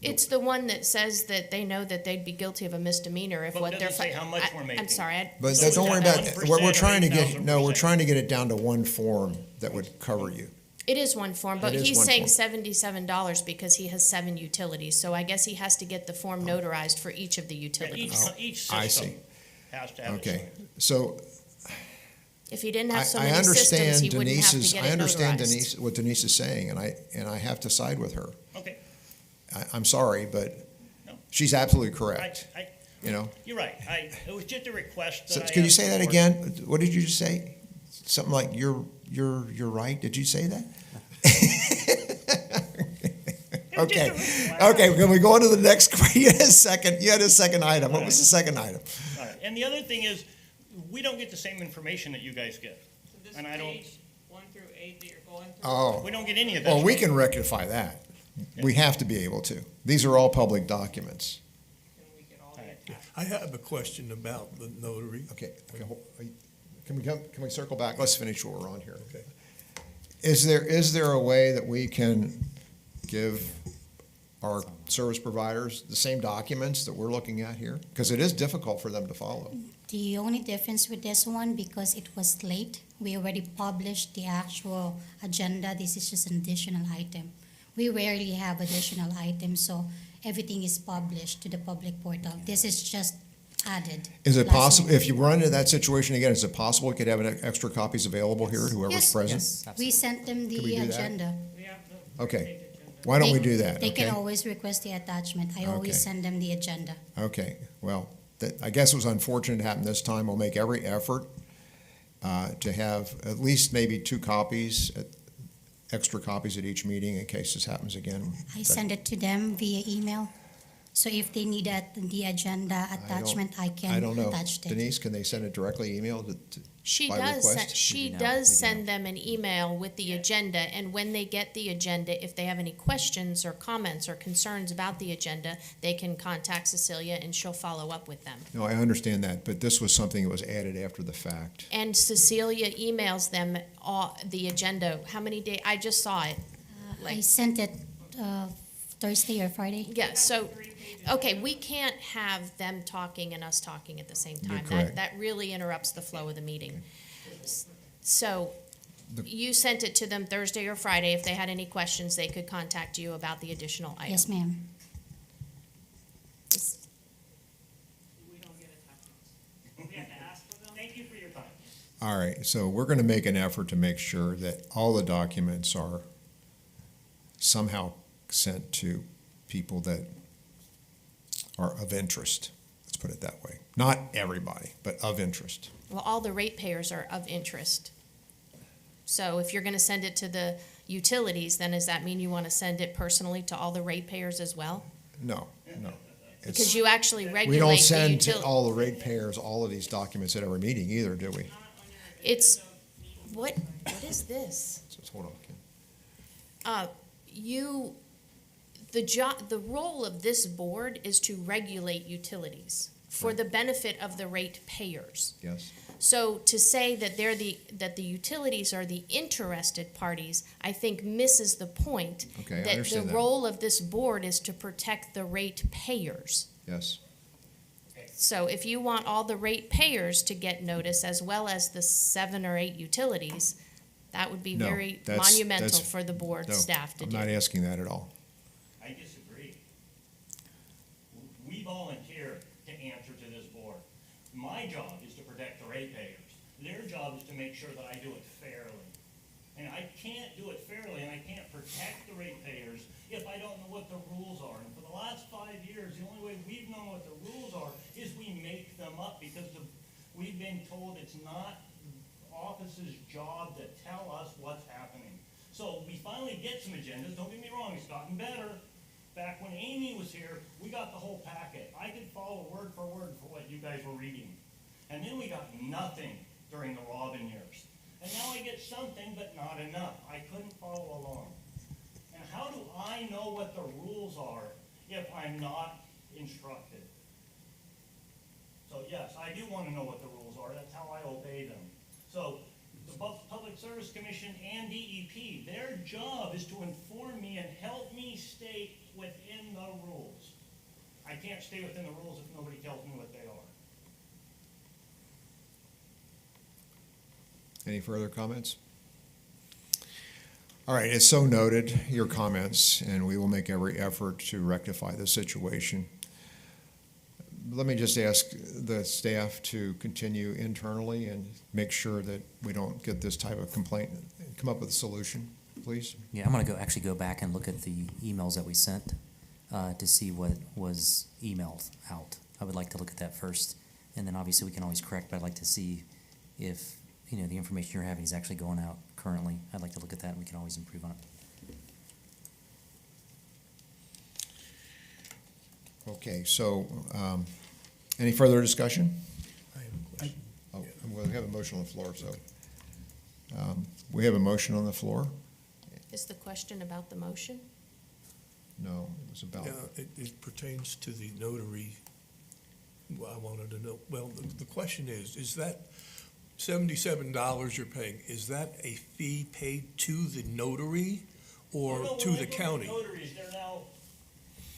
Speaker 3: It's the one that says that they know that they'd be guilty of a misdemeanor if
Speaker 7: But
Speaker 3: what
Speaker 7: it
Speaker 3: they're.
Speaker 7: doesn't say how much we're making.
Speaker 3: I'm sorry.
Speaker 1: But
Speaker 7: So is
Speaker 1: don't worry
Speaker 7: that
Speaker 1: about,
Speaker 7: 1%
Speaker 1: we're
Speaker 7: or
Speaker 1: trying to get, no, we're
Speaker 7: 8,000%?
Speaker 1: trying to get it down to one form that would cover you.
Speaker 3: It is one form, but
Speaker 1: It is
Speaker 3: he's
Speaker 1: one
Speaker 3: saying
Speaker 1: form.
Speaker 3: $77 because he has 7 utilities. So I guess he has to get the form notarized for each of the
Speaker 7: Yeah,
Speaker 3: utilities.
Speaker 7: each
Speaker 1: I
Speaker 7: system
Speaker 1: see.
Speaker 7: has to have it.
Speaker 1: Okay, so
Speaker 3: If he didn't have so
Speaker 1: I
Speaker 3: many systems,
Speaker 1: understand
Speaker 3: he wouldn't have to
Speaker 1: Denise's,
Speaker 3: get
Speaker 1: I
Speaker 3: it
Speaker 1: understand
Speaker 3: notarized.
Speaker 1: Denise, what Denise is saying, and I have to side with her.
Speaker 7: Okay,
Speaker 1: I'm sorry, but
Speaker 7: No.
Speaker 1: she's absolutely correct,
Speaker 7: I,
Speaker 1: you know?
Speaker 7: you're right. It was just a request that
Speaker 1: So,
Speaker 7: I
Speaker 1: could you
Speaker 7: asked
Speaker 1: say that
Speaker 7: for.
Speaker 1: again? What did you just say? Something like, you're right? Did you say that?
Speaker 7: It was just
Speaker 1: Okay,
Speaker 7: a request.
Speaker 1: okay, can we go on to the next, you had a second item. What was the second item?
Speaker 7: All right. And the other thing is, we don't get the same information that you guys get.
Speaker 8: So this
Speaker 7: And I don't-
Speaker 8: page 1 through 8 that you're going through?
Speaker 1: Oh,
Speaker 7: We don't get any of that.
Speaker 1: well, we
Speaker 7: stuff.
Speaker 1: can rectify that. We have to be able to. These are all public documents.
Speaker 8: Can we get all
Speaker 7: All right.
Speaker 8: the
Speaker 4: I have a question about the notary.
Speaker 1: Okay, can we circle back? Let's finish what we're on here.
Speaker 4: Okay.
Speaker 1: Is there a way that we can give our service providers the same documents that we're looking at here? Because it is difficult for them to follow.
Speaker 6: The only difference with this one, because it was late, we already published the actual agenda. This is just an additional item. We rarely have additional items, so everything is published to the public portal. This is just added.
Speaker 1: Is it
Speaker 6: last
Speaker 1: possible,
Speaker 6: minute.
Speaker 1: if you run into that situation again, is it possible we could have extra copies available here, whoever's
Speaker 6: Yes.
Speaker 1: present?
Speaker 5: Yes,
Speaker 6: We
Speaker 5: absolutely.
Speaker 6: sent them
Speaker 1: Could we
Speaker 6: the
Speaker 1: do that?
Speaker 6: agenda.
Speaker 8: We have the
Speaker 1: Okay.
Speaker 8: page agenda.
Speaker 1: Why don't we
Speaker 6: They-
Speaker 1: do that?
Speaker 6: They can
Speaker 1: Okay?
Speaker 6: always request the attachment. I always
Speaker 1: Okay.
Speaker 6: send them the agenda.
Speaker 1: Okay, well, I guess it was unfortunate to happen this time. We'll make every effort to have at least maybe 2 copies, extra copies at each meeting in case this happens again.
Speaker 6: I send it to them via email. So if they need the agenda attachment, I
Speaker 1: I
Speaker 6: can
Speaker 1: don't know.
Speaker 6: attach it.
Speaker 1: Denise, can they send it directly email
Speaker 3: She
Speaker 1: by
Speaker 3: does,
Speaker 1: request?
Speaker 3: she
Speaker 5: We do
Speaker 3: does
Speaker 5: know.
Speaker 3: send them an email with the agenda, and when they get the agenda, if they have any questions or comments or concerns about the agenda, they can contact Cecilia and she'll follow up with them.
Speaker 1: No, I understand that, but this was something that was added after the fact.
Speaker 3: And Cecilia emails them the agenda, how many days, I just saw it.
Speaker 6: I
Speaker 3: Like-
Speaker 6: sent it Thursday or Friday.
Speaker 3: Yeah, so, okay, we can't have them talking and us talking at the same
Speaker 1: You're
Speaker 3: time.
Speaker 1: correct.
Speaker 3: That really interrupts the flow of the meeting. So,
Speaker 1: The-
Speaker 3: you sent it to them Thursday or Friday. If they had any questions, they could contact you about the additional item.
Speaker 6: Yes, ma'am.
Speaker 8: We don't get attachments. We have to ask for them?
Speaker 7: Thank you for your time.
Speaker 1: All right, so we're going to make an effort to make sure that all the documents are somehow sent to people that are of interest. Let's put it that way. Not everybody, but of interest.
Speaker 3: Well, all the ratepayers are of interest. So if you're gonna send it to the utilities, then does that mean you wanna send it personally to all the ratepayers as well?
Speaker 1: No, no.
Speaker 3: Because
Speaker 1: It's-
Speaker 3: you actually
Speaker 1: We
Speaker 3: regulate
Speaker 1: don't
Speaker 3: the
Speaker 1: send to
Speaker 3: utility.
Speaker 1: all the ratepayers all of these documents at every meeting either, do we?
Speaker 3: It's, what is this?
Speaker 1: Just hold on. Ken.
Speaker 3: The role of this board is to regulate utilities for the benefit of the ratepayers.
Speaker 1: Yes,
Speaker 3: So to say that that the utilities are the interested parties, I think misses the point.
Speaker 1: Okay, I
Speaker 3: That
Speaker 1: understand
Speaker 3: the
Speaker 1: that.
Speaker 3: role of this board is to protect the ratepayers.
Speaker 1: yes.
Speaker 3: So if you want all the ratepayers to get notice as well as the 7 or 8 utilities, that would be
Speaker 1: No,
Speaker 3: very
Speaker 1: that's-
Speaker 3: monumental
Speaker 1: that's-
Speaker 3: for the board
Speaker 1: No,
Speaker 3: staff to
Speaker 1: I'm
Speaker 3: do.
Speaker 1: not asking that at all.
Speaker 7: I disagree. We volunteer to answer to this board. My job is to protect the ratepayers. Their job is to make sure that I do it fairly. And I can't do it fairly and I can't protect the ratepayers if I don't know what the rules are. And for the last 5 years, the only way we've known what the rules are is we make them up because we've been told it's not the office's job to tell us what's happening. So we finally get some agendas. Don't get me wrong, it's gotten better. Back when Amy was here, we got the whole packet. I could follow word for word for what you guys were reading. And then we got nothing during the Robin years. And now I get something, but not enough. I couldn't follow along. And how do I know what the rules are if I'm not instructed? So yes, I do want to know what the rules are. That's how I obey them. So the Public Service Commission and DEP, their job is to inform me and help me stay within the rules. I can't stay within the rules if nobody tells me what they are.
Speaker 1: Any further comments? All right, it's so noted, your comments, and we will make every effort to rectify the situation. Let me just ask the staff to continue internally and make sure that we don't get this type of complaint, come up with a solution, please.
Speaker 5: Yeah, I'm gonna actually go back and look at the emails that we sent, to see what was emailed out. I would like to look at that first, and then obviously we can always correct, but I'd like to see if, the information you're having is actually going out currently. I'd like to look at that, and we can always improve on it.
Speaker 1: Okay, so, any further discussion?
Speaker 4: I have a question.
Speaker 1: Oh, well, we have a motion on the floor, so, we have a motion on the floor?
Speaker 3: Is the question about the motion?
Speaker 1: No, it was about,
Speaker 4: Yeah, it pertains to the notary. Well, I wanted to know, well, the question is that $77 you're paying, is that a fee paid to the notary or
Speaker 7: No,
Speaker 4: to
Speaker 7: when I
Speaker 4: the
Speaker 7: go
Speaker 4: county?
Speaker 7: Notaries, they're now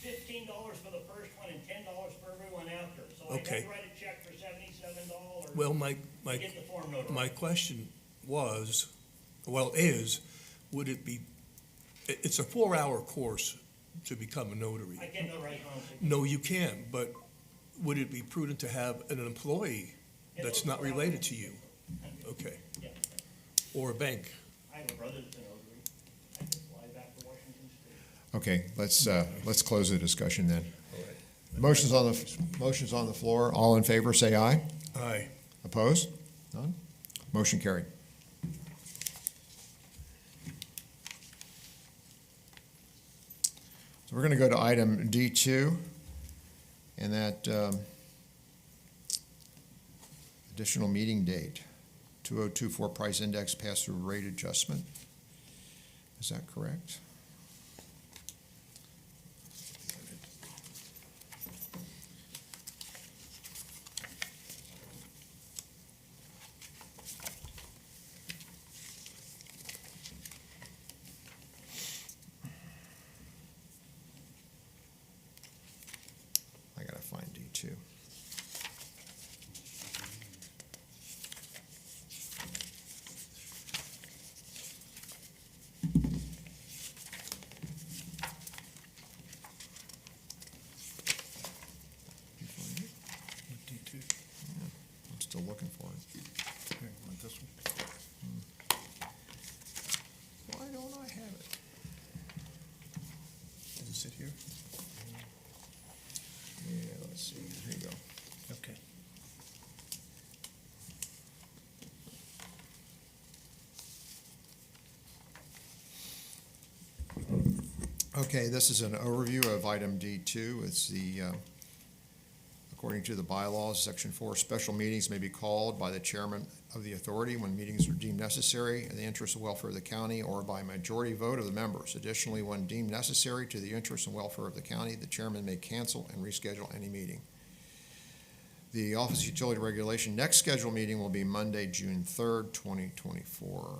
Speaker 7: $15 for the first one and $10 for everyone after. So I
Speaker 4: Okay.
Speaker 7: gotta write a check for $77
Speaker 4: Well,
Speaker 7: to get the form notarized.
Speaker 4: my question was, would it be, it's a 4-hour course to become a notary.
Speaker 7: I can't notarize my own signature.
Speaker 4: No, you can, but would it be prudent to have an employee that's not related to you? Okay,
Speaker 7: Yeah.
Speaker 4: or a bank?
Speaker 7: I have a brother that's a notary. I can fly back to Washington State.
Speaker 1: okay, let's close the discussion then. Motion's on the floor. All in favor, say aye.
Speaker 4: Aye.
Speaker 1: Opposed? None? Motion carried. So we're going to go to item D2, and that additional meeting date, 2024 price index pass-through rate adjustment. Is that correct? I gotta find D2. You find it?
Speaker 4: D2.
Speaker 1: I'm still looking for it.
Speaker 4: Here, want this one?
Speaker 1: Why don't I have it?
Speaker 4: Does it sit here?
Speaker 1: Yeah, let's see. Here you go.
Speaker 4: Okay.
Speaker 1: Okay, this is an overview of item D2. It's the, according to the bylaws, section 4, special meetings may be called by the chairman of the authority when meetings are deemed necessary in the interest and welfare of the county or by majority vote of the members. Additionally, when deemed necessary to the interest and welfare of the county, the chairman may cancel and reschedule any meeting. The Office of Utility Regulation next scheduled meeting will be Monday, June 3rd, 2024.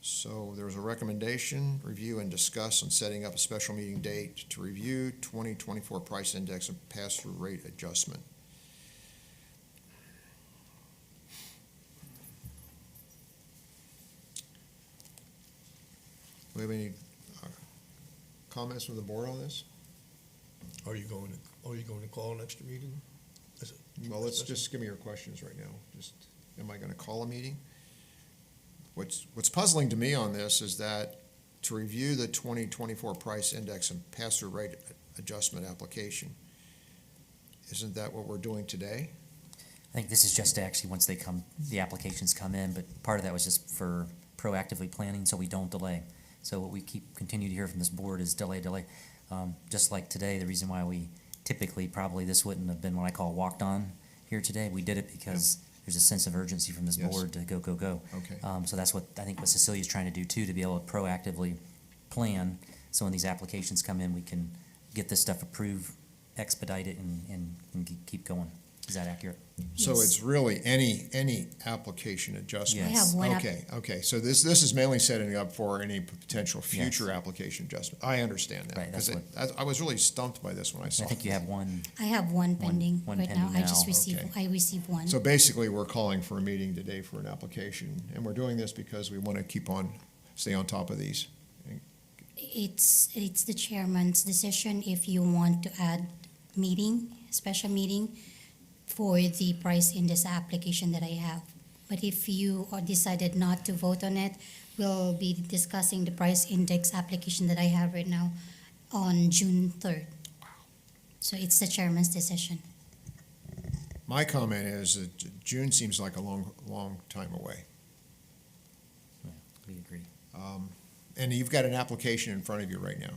Speaker 1: So there's a recommendation, review and discuss on setting up a special meeting date to review 2024 price index and pass-through rate adjustment. Do we have any comments from the board on this?
Speaker 4: Are you going to call an extra meeting? Is it-
Speaker 1: Well, let's just give me your questions right now. Just, am I gonna call a meeting? What's puzzling to me on this is that to review the 2024 price index and pass-through rate adjustment application, isn't that what we're doing today?
Speaker 5: I think this is just actually, once the applications come in, but part of that was just for proactively planning, so we don't delay. So what we continue to hear from this board is delay. Just like today, the reason why we typically, probably this wouldn't have been what I call walked on here today. We did it because there's a sense of urgency from this
Speaker 1: Yes.
Speaker 5: board to go.
Speaker 1: Okay.
Speaker 5: So that's what, I think what Cecilia's trying to do too, to be able to proactively plan. So when these applications come in, we can get this stuff approved, expedite it, and keep going. Is that accurate?
Speaker 1: So
Speaker 6: Yes.
Speaker 1: it's really any application adjustment?
Speaker 5: Yes. I
Speaker 6: have one
Speaker 1: Okay, so this is mainly setting up for any potential future application adjustment. I understand that.
Speaker 5: Right, that's
Speaker 1: 'Cause I was really stumped by this when I saw
Speaker 5: I
Speaker 1: it.
Speaker 5: think you have one.
Speaker 6: I have one pending
Speaker 5: one
Speaker 6: right now.
Speaker 5: pending
Speaker 6: I just
Speaker 5: now.
Speaker 6: received,
Speaker 1: Okay.
Speaker 6: I received one.
Speaker 1: So basically, we're calling for a meeting today for an application, and we're doing this because we want to stay on top of these.
Speaker 6: It's the chairman's decision if you want to add special meeting for the price index application that I have. But if you are decided not to vote on it, we'll be discussing the price index application that I have right now on June 3rd. So it's the chairman's decision.
Speaker 1: My comment is that June seems like a long time away.
Speaker 5: Yeah, we agree.
Speaker 1: And you've got an application in front of you right now.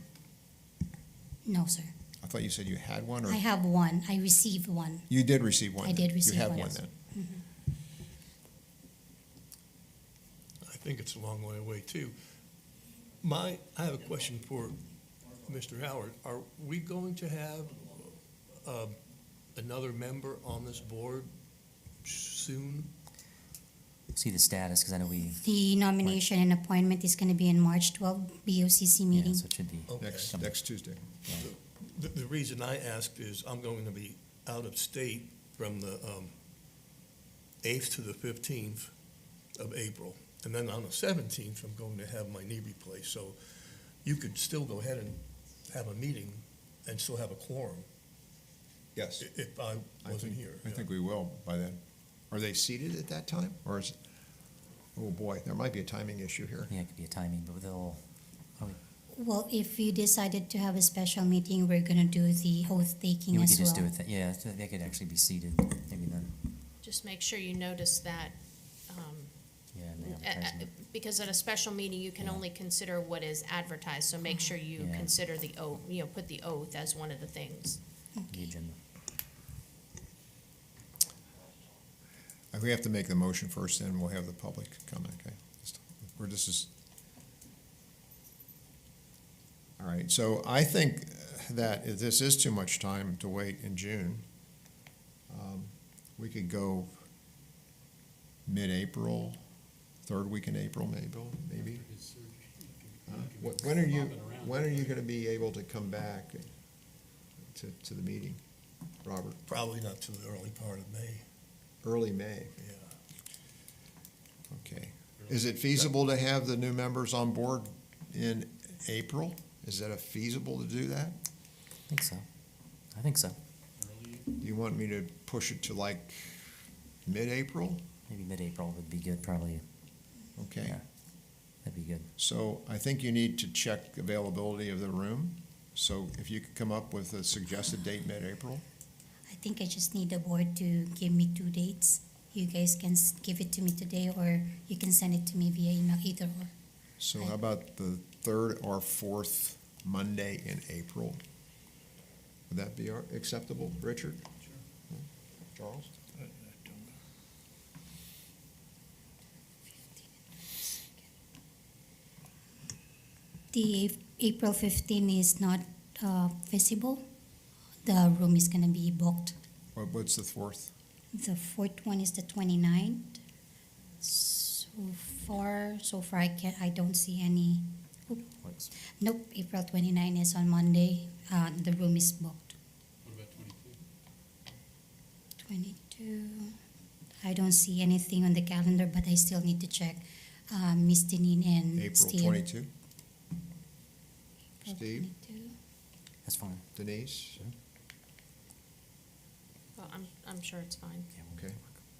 Speaker 6: No, sir.
Speaker 1: I thought you said you had one, or
Speaker 6: I have one. I received one.
Speaker 1: you did receive one?
Speaker 6: I did receive
Speaker 1: You have
Speaker 6: one.
Speaker 1: one
Speaker 6: Yes.
Speaker 1: then?
Speaker 4: I think it's a long way away too. I have a question for Mr. Howard. Are we going to have another member on this board soon?
Speaker 5: See the status, because I know we,
Speaker 6: The nomination and appointment is going to be in March 12 BOCC
Speaker 5: yeah,
Speaker 6: meeting.
Speaker 5: so it should be.
Speaker 4: Okay.
Speaker 1: Next Tuesday.
Speaker 4: The reason I asked is I'm going to be out of state from the 8th to the 15th of April. And then on the 17th, I'm going to have my knee replaced. So you could still go ahead and have a meeting and still have a quorum
Speaker 1: Yes.
Speaker 4: if I wasn't here.
Speaker 1: I think we will by then. Are they seated at that time, or is, oh boy, there might be a timing issue here.
Speaker 5: Yeah, it could be a timing, but they'll,
Speaker 6: Well, if you decided to have a special meeting, we're going to do the oath taking
Speaker 5: yeah, we
Speaker 6: as
Speaker 5: could just
Speaker 6: well.
Speaker 5: do it, yeah, so they could actually be seated, maybe then,
Speaker 3: Just make sure you notice that,
Speaker 5: yeah, in the advertisement.
Speaker 3: because at a special meeting, you can
Speaker 5: Yeah.
Speaker 3: only consider what is advertised, so make sure you
Speaker 5: Yeah.
Speaker 3: consider the oath, put the oath as one of the things.
Speaker 5: The agenda.
Speaker 1: We have to make the motion first, then we'll have the public comment, okay? Or this is, all right, so I think that if this is too much time to wait in June, we could go mid-April, third week in April, maybe? When are you gonna be able to come back to the meeting, Robert?
Speaker 4: Probably not till the early part of May,
Speaker 1: Early May,
Speaker 4: yeah.
Speaker 1: okay. Is it feasible to have the new members on board in April? Is that feasible to do that?
Speaker 5: I think so,
Speaker 1: Do you want me to push it to like mid-April?
Speaker 5: maybe mid-April would be good, probably,
Speaker 1: Okay,
Speaker 5: Yeah. that'd be good.
Speaker 1: so I think you need to check availability of the room. So if you could come up with a suggested date, mid-April?
Speaker 6: I think I just need the board to give me 2 dates. You guys can give it to me today, or you can send it to me via email, either or.
Speaker 1: So how about the third or fourth Monday in April? Would that be acceptable, Richard? Sure. Charles?
Speaker 6: The April 15 is not visible. The room is gonna be booked.
Speaker 1: What's the fourth?
Speaker 6: The fourth one is the 29th. So far I don't see any.
Speaker 5: Works.
Speaker 6: Nope, April 29 is on Monday. The room is booked.
Speaker 2: What about
Speaker 6: 22. I don't see anything on the calendar, but I still need to check. Miss Deneen and
Speaker 1: April
Speaker 6: Steve.
Speaker 1: 22?
Speaker 6: April
Speaker 1: Steve?
Speaker 6: 22.
Speaker 5: That's fine.
Speaker 1: Denise?
Speaker 3: Well, I'm sure it's fine.
Speaker 1: Okay.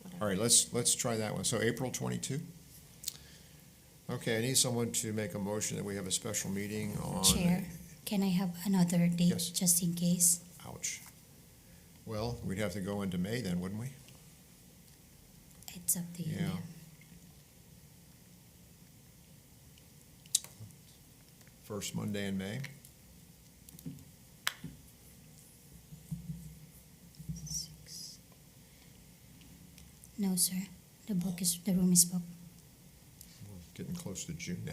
Speaker 3: Whatever.
Speaker 1: All right, let's try that one. So April 22? Okay, I need someone to make a motion that we have a special meeting on.
Speaker 6: Chair, can I have another date
Speaker 1: Yes.
Speaker 6: just in case?
Speaker 1: Ouch. Well, we'd have to go into May then, wouldn't we?
Speaker 6: It's up to you.
Speaker 1: Yeah.
Speaker 6: ma'am.
Speaker 1: First Monday in May?
Speaker 6: Six. No, sir. The room is booked.
Speaker 1: Getting close to June now.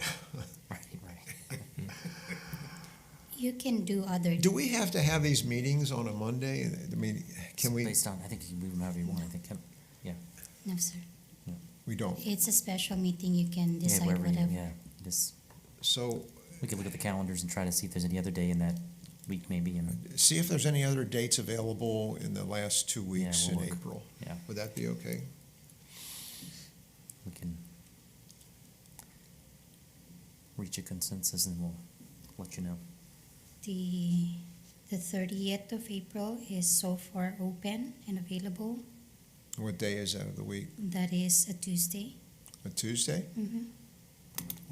Speaker 5: Right, right.
Speaker 6: You can do other.
Speaker 1: Do we have to have these meetings on a Monday? I mean, can we?
Speaker 5: Based on, I think you can move them however you want, I think, yeah.
Speaker 6: No, sir.
Speaker 1: We don't.
Speaker 6: It's a special meeting. You can
Speaker 5: Yeah,
Speaker 6: decide
Speaker 5: wherever you-
Speaker 6: whatever.
Speaker 5: Yeah, just,
Speaker 1: So
Speaker 5: we could look at the calendars and try to see if there's any other day in that week maybe, and,
Speaker 1: see if there's any other dates available in the last 2 weeks
Speaker 5: we'll
Speaker 1: in
Speaker 5: look.
Speaker 1: April.
Speaker 5: yeah,
Speaker 1: Would that be okay?
Speaker 5: we can reach a consensus and we'll let you know.
Speaker 6: The 30th of April is so far open and available.
Speaker 1: What day is that of the week?
Speaker 6: That is a Tuesday.
Speaker 1: A Tuesday?
Speaker 6: Mhm.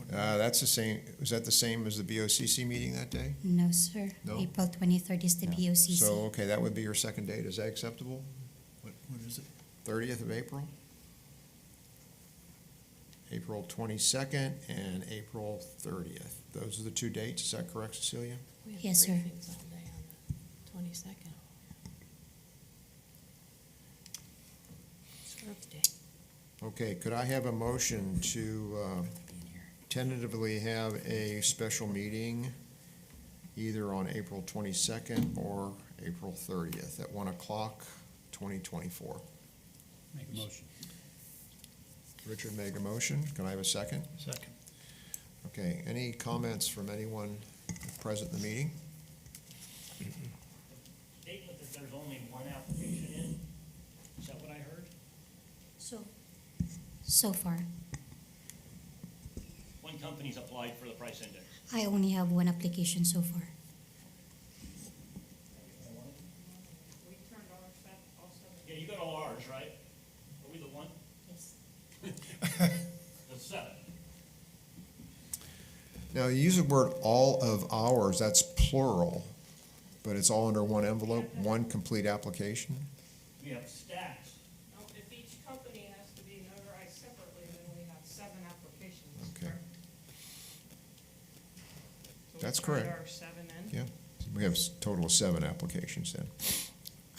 Speaker 1: That's the same, is that the same as the BOCC meeting that day?
Speaker 6: No, sir.
Speaker 1: No?
Speaker 6: April 23rd is the
Speaker 5: No.
Speaker 6: BOCC.
Speaker 1: So, okay, that would be your second date. Is that acceptable?
Speaker 4: What is it?
Speaker 1: 30th of April? April 22nd and April 30th. Those are the two dates. Is that correct, Cecilia?
Speaker 3: We have
Speaker 6: Yes, sir.
Speaker 3: briefings all day on the 22nd. It's Earth Day.
Speaker 1: Okay, could I have a motion to
Speaker 5: Being here.
Speaker 1: tentatively have a special meeting either on April 22nd or April 30th at 1 o'clock, 2024?
Speaker 2: Make a motion.
Speaker 1: Richard made a motion. Can I have a second?
Speaker 4: Second.
Speaker 1: Okay, any comments from anyone present in the meeting?
Speaker 7: Statement that there's only one application in, is that what I heard?
Speaker 6: So far,
Speaker 7: One company's applied for the price index.
Speaker 6: I only have one application so far.
Speaker 8: We turned all seven.
Speaker 7: Yeah, you got all ours, right? Are we the one?
Speaker 6: Yes.
Speaker 7: The seven.
Speaker 1: Now, you use the word all of ours, that's plural, but it's all under one envelope, one complete application?
Speaker 7: We have stacks.
Speaker 8: No, if each company has to be notarized separately, then we have 7 applications.
Speaker 1: Okay.
Speaker 8: So we
Speaker 1: That's
Speaker 8: turned
Speaker 1: correct.
Speaker 8: our 7 in.
Speaker 1: Yeah, we have a total of 7 applications then.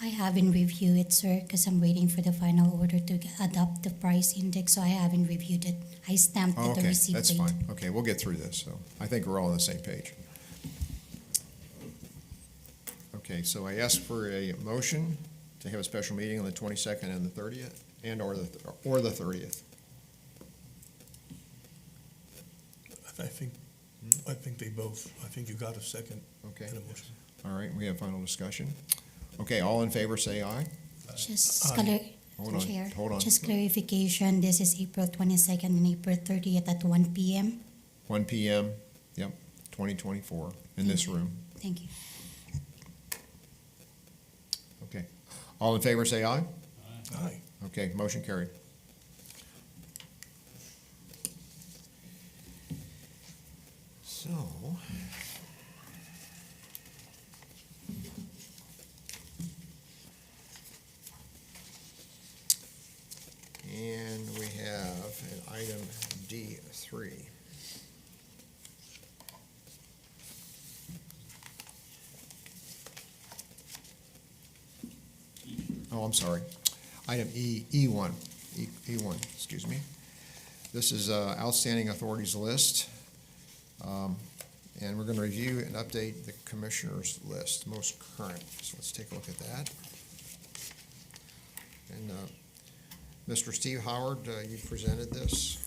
Speaker 6: I haven't reviewed it, sir, because I'm waiting for the final order to adopt the price index, so I haven't reviewed it. I stamped
Speaker 1: Oh,
Speaker 6: it the
Speaker 1: okay,
Speaker 6: receipt
Speaker 1: that's
Speaker 6: date.
Speaker 1: fine. Okay, we'll get through this, so I think we're all on the same page. Okay, so I ask for a motion to have a special meeting on the 22nd and the 30th, or the 30th.
Speaker 4: I think they both, I think you got a second
Speaker 1: Okay,
Speaker 4: and a motion.
Speaker 1: all right, we have final discussion. Okay, all in favor, say aye.
Speaker 6: Just
Speaker 4: Aye.
Speaker 1: Hold on,
Speaker 6: Chair,
Speaker 1: hold on.
Speaker 6: just clarification, this is April 22nd and April 30th at 1 p.m.
Speaker 1: 1 PM, yep, 2024, in this room.
Speaker 6: Thank you.
Speaker 1: Okay, all in favor, say aye.
Speaker 4: Aye.
Speaker 1: Okay, motion carried. So. And we have an item D3. oh, I'm sorry, item E1, E1, excuse me. This is outstanding authorities list. And we're going to review and update the commissioners list, most current. So let's take a look at that. And Mr. Steve Howard, you presented this.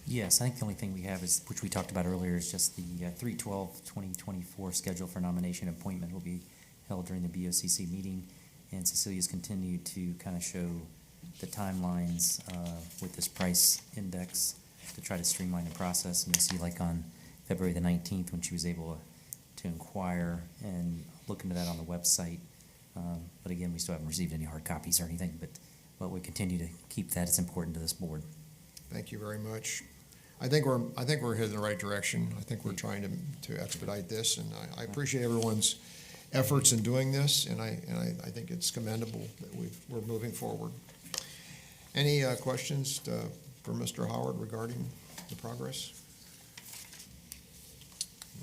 Speaker 5: Yes, I think the only thing we have is, which we talked about earlier, is just the 3/12/2024 schedule for nomination appointment will be held during the BOCC meeting. And Cecilia's continued to kind of show the timelines with this price index to try to streamline the process. And you'll see like on February the 19th, when she was able to inquire and look into that on the website. But again, we still haven't received any hard copies or anything, but we continue to keep that. It's important to this board.
Speaker 1: Thank you very much. I think we're headed in the right direction. I think we're trying to expedite this, and I appreciate everyone's efforts in doing this, and I think it's commendable that we're moving forward. Any questions for Mr. Howard regarding the progress?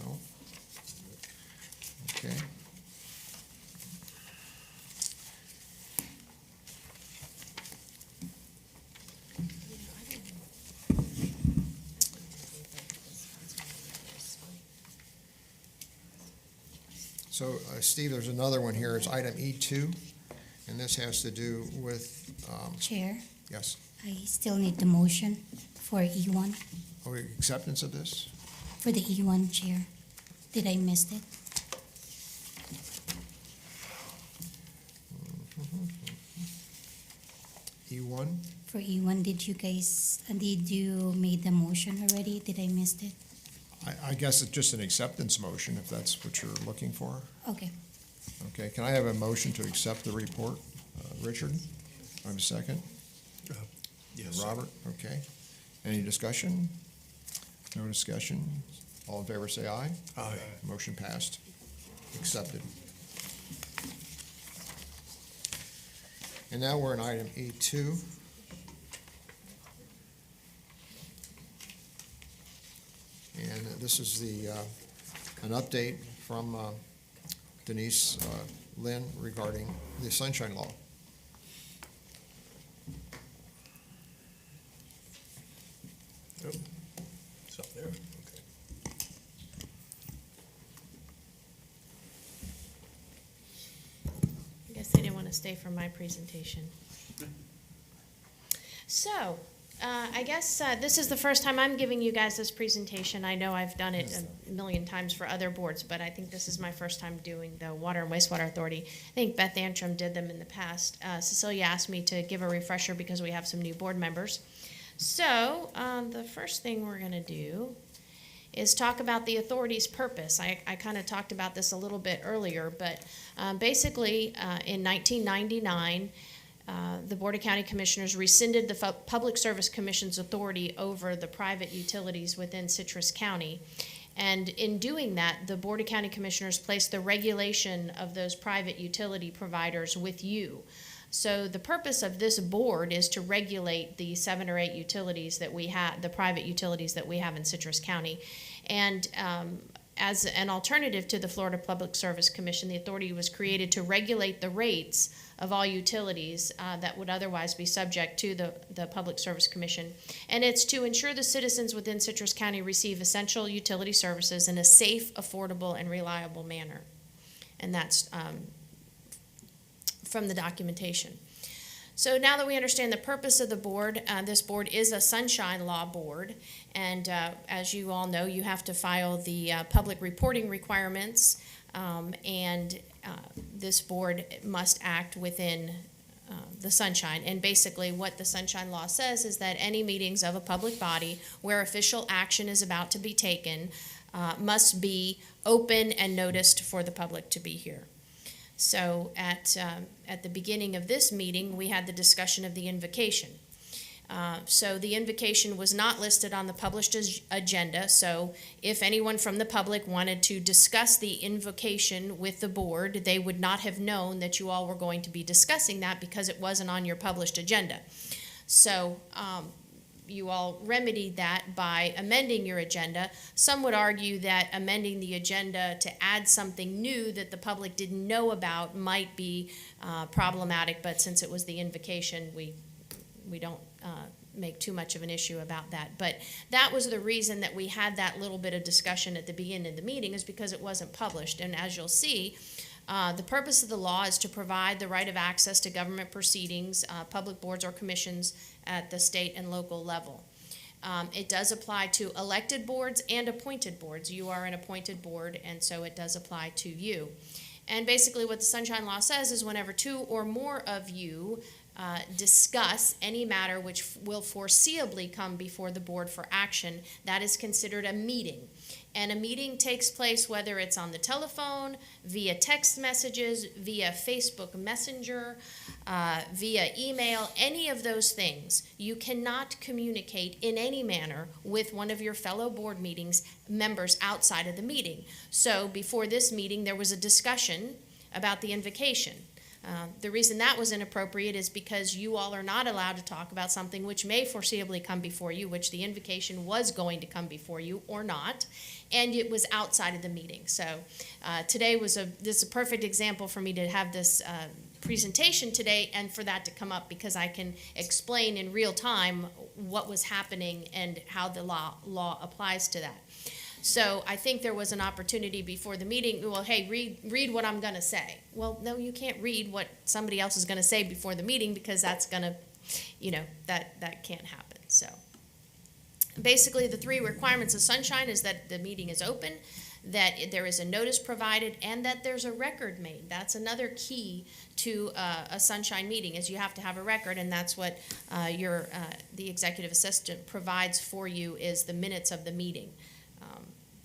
Speaker 1: No? Okay. So, Steve, there's another one here. It's item E2, and this has to do with,
Speaker 6: Chair,
Speaker 1: yes,
Speaker 6: I still need the motion for E1,
Speaker 1: acceptance of this?
Speaker 6: for the E1, Chair. Did I miss it?
Speaker 1: E1?
Speaker 6: For E1, did you made the motion already? Did I miss it?
Speaker 1: I guess it's just an acceptance motion, if that's what you're looking for.
Speaker 6: Okay.
Speaker 1: Okay, can I have a motion to accept the report? Richard, I have a second.
Speaker 4: Yes.
Speaker 1: Robert, okay. Any discussion? No discussion. All in favor, say aye.
Speaker 4: Aye.
Speaker 1: Motion passed. Accepted. And now we're in item E2. And this is an update from Denise Lynn regarding the Sunshine Law.
Speaker 4: Oh, it's up there, okay.
Speaker 3: I guess they didn't want to stay for my presentation. So, I guess this is the first time I'm giving you guys this presentation. I know I've done it a million times for other boards, but I think this is my first time doing the Water and Wastewater Authority. I think Beth Antrim did them in the past. Cecilia asked me to give a refresher because we have some new board members. So, the first thing we're going to do is talk about the authority's purpose. I kind of talked about this a little bit earlier, but basically in 1999, the Board of County Commissioners rescinded the Public Service Commission's authority over the private utilities within Citrus County. And in doing that, the Board of County Commissioners placed the regulation of those private utility providers with you. So the purpose of this board is to regulate the 7 or 8 utilities that we have, the private utilities that we have in Citrus County. And as an alternative to the Florida Public Service Commission, the authority was created to regulate the rates of all utilities that would otherwise be subject to the Public Service Commission. And it's to ensure the citizens within Citrus County receive essential utility services in a safe, affordable, and reliable manner. And that's from the documentation. So now that we understand the purpose of the board, this board is a sunshine law board. And as you all know, you have to file the public reporting requirements. And this board must act within the sunshine. And basically what the sunshine law says is that any meetings of a public body where official action is about to be taken must be open and noticed for the public to be here. So at the beginning of this meeting, we had the discussion of the invocation. So the invocation was not listed on the published agenda, so if anyone from the public wanted to discuss the invocation with the board, they would not have known that you all were going to be discussing that because it wasn't on your published agenda. So you all remedied that by amending your agenda. Some would argue that amending the agenda to add something new that the public didn't know about might be problematic, but since it was the invocation, we don't make too much of an issue about that. But that was the reason that we had that little bit of discussion at the beginning of the meeting, is because it wasn't published. And as you'll see, the purpose of the law is to provide the right of access to government proceedings, public boards or commissions at the state and local level. It does apply to elected boards and appointed boards. You are an appointed board, and so it does apply to you. And basically what the Sunshine Law says is whenever two or more of you discuss any matter which will foreseeably come before the board for action, that is considered a meeting. And a meeting takes place whether it's on the telephone, via text messages, via Facebook Messenger, via email, any of those things. You cannot communicate in any manner with one of your fellow board members outside of the meeting. So before this meeting, there was a discussion about the invocation. The reason that was inappropriate is because you all are not allowed to talk about something which may foreseeably come before you, which the invocation was going to come before you or not, and it was outside of the meeting. So today this is a perfect example for me to have this presentation today and for that to come up, because I can explain in real time what was happening and how the law applies to that. So I think there was an opportunity before the meeting, well, hey, read what I'm going to say. Well, no, you can't read what somebody else is going to say before the meeting, because that's going to, that can't happen. So basically the three requirements of Sunshine is that the meeting is open, that there is a notice provided, and that there's a record made. That's another key to a Sunshine meeting, is you have to have a record, and that's what the executive assistant provides for you, is the minutes of the meeting.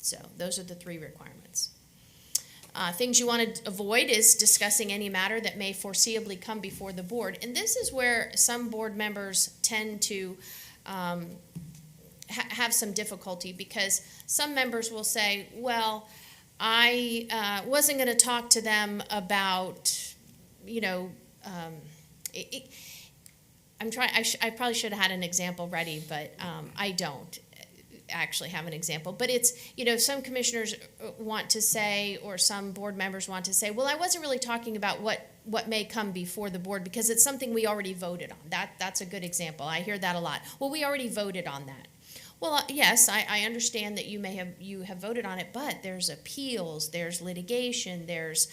Speaker 3: So those are the three requirements. Things you want to avoid is discussing any matter that may foreseeably come before the board. And this is where some board members tend to have some difficulty, because some members will say, well, I wasn't going to talk to them about, I probably should have had an example ready, but I don't actually have an example. But it's, some commissioners want to say, or some board members want to say, well, I wasn't really talking about what may come before the board, because it's something we already voted on. That's a good example. I hear that a lot. Well, we already voted on that. Well, yes, I understand that you have voted on it, but there's appeals, there's litigation, there's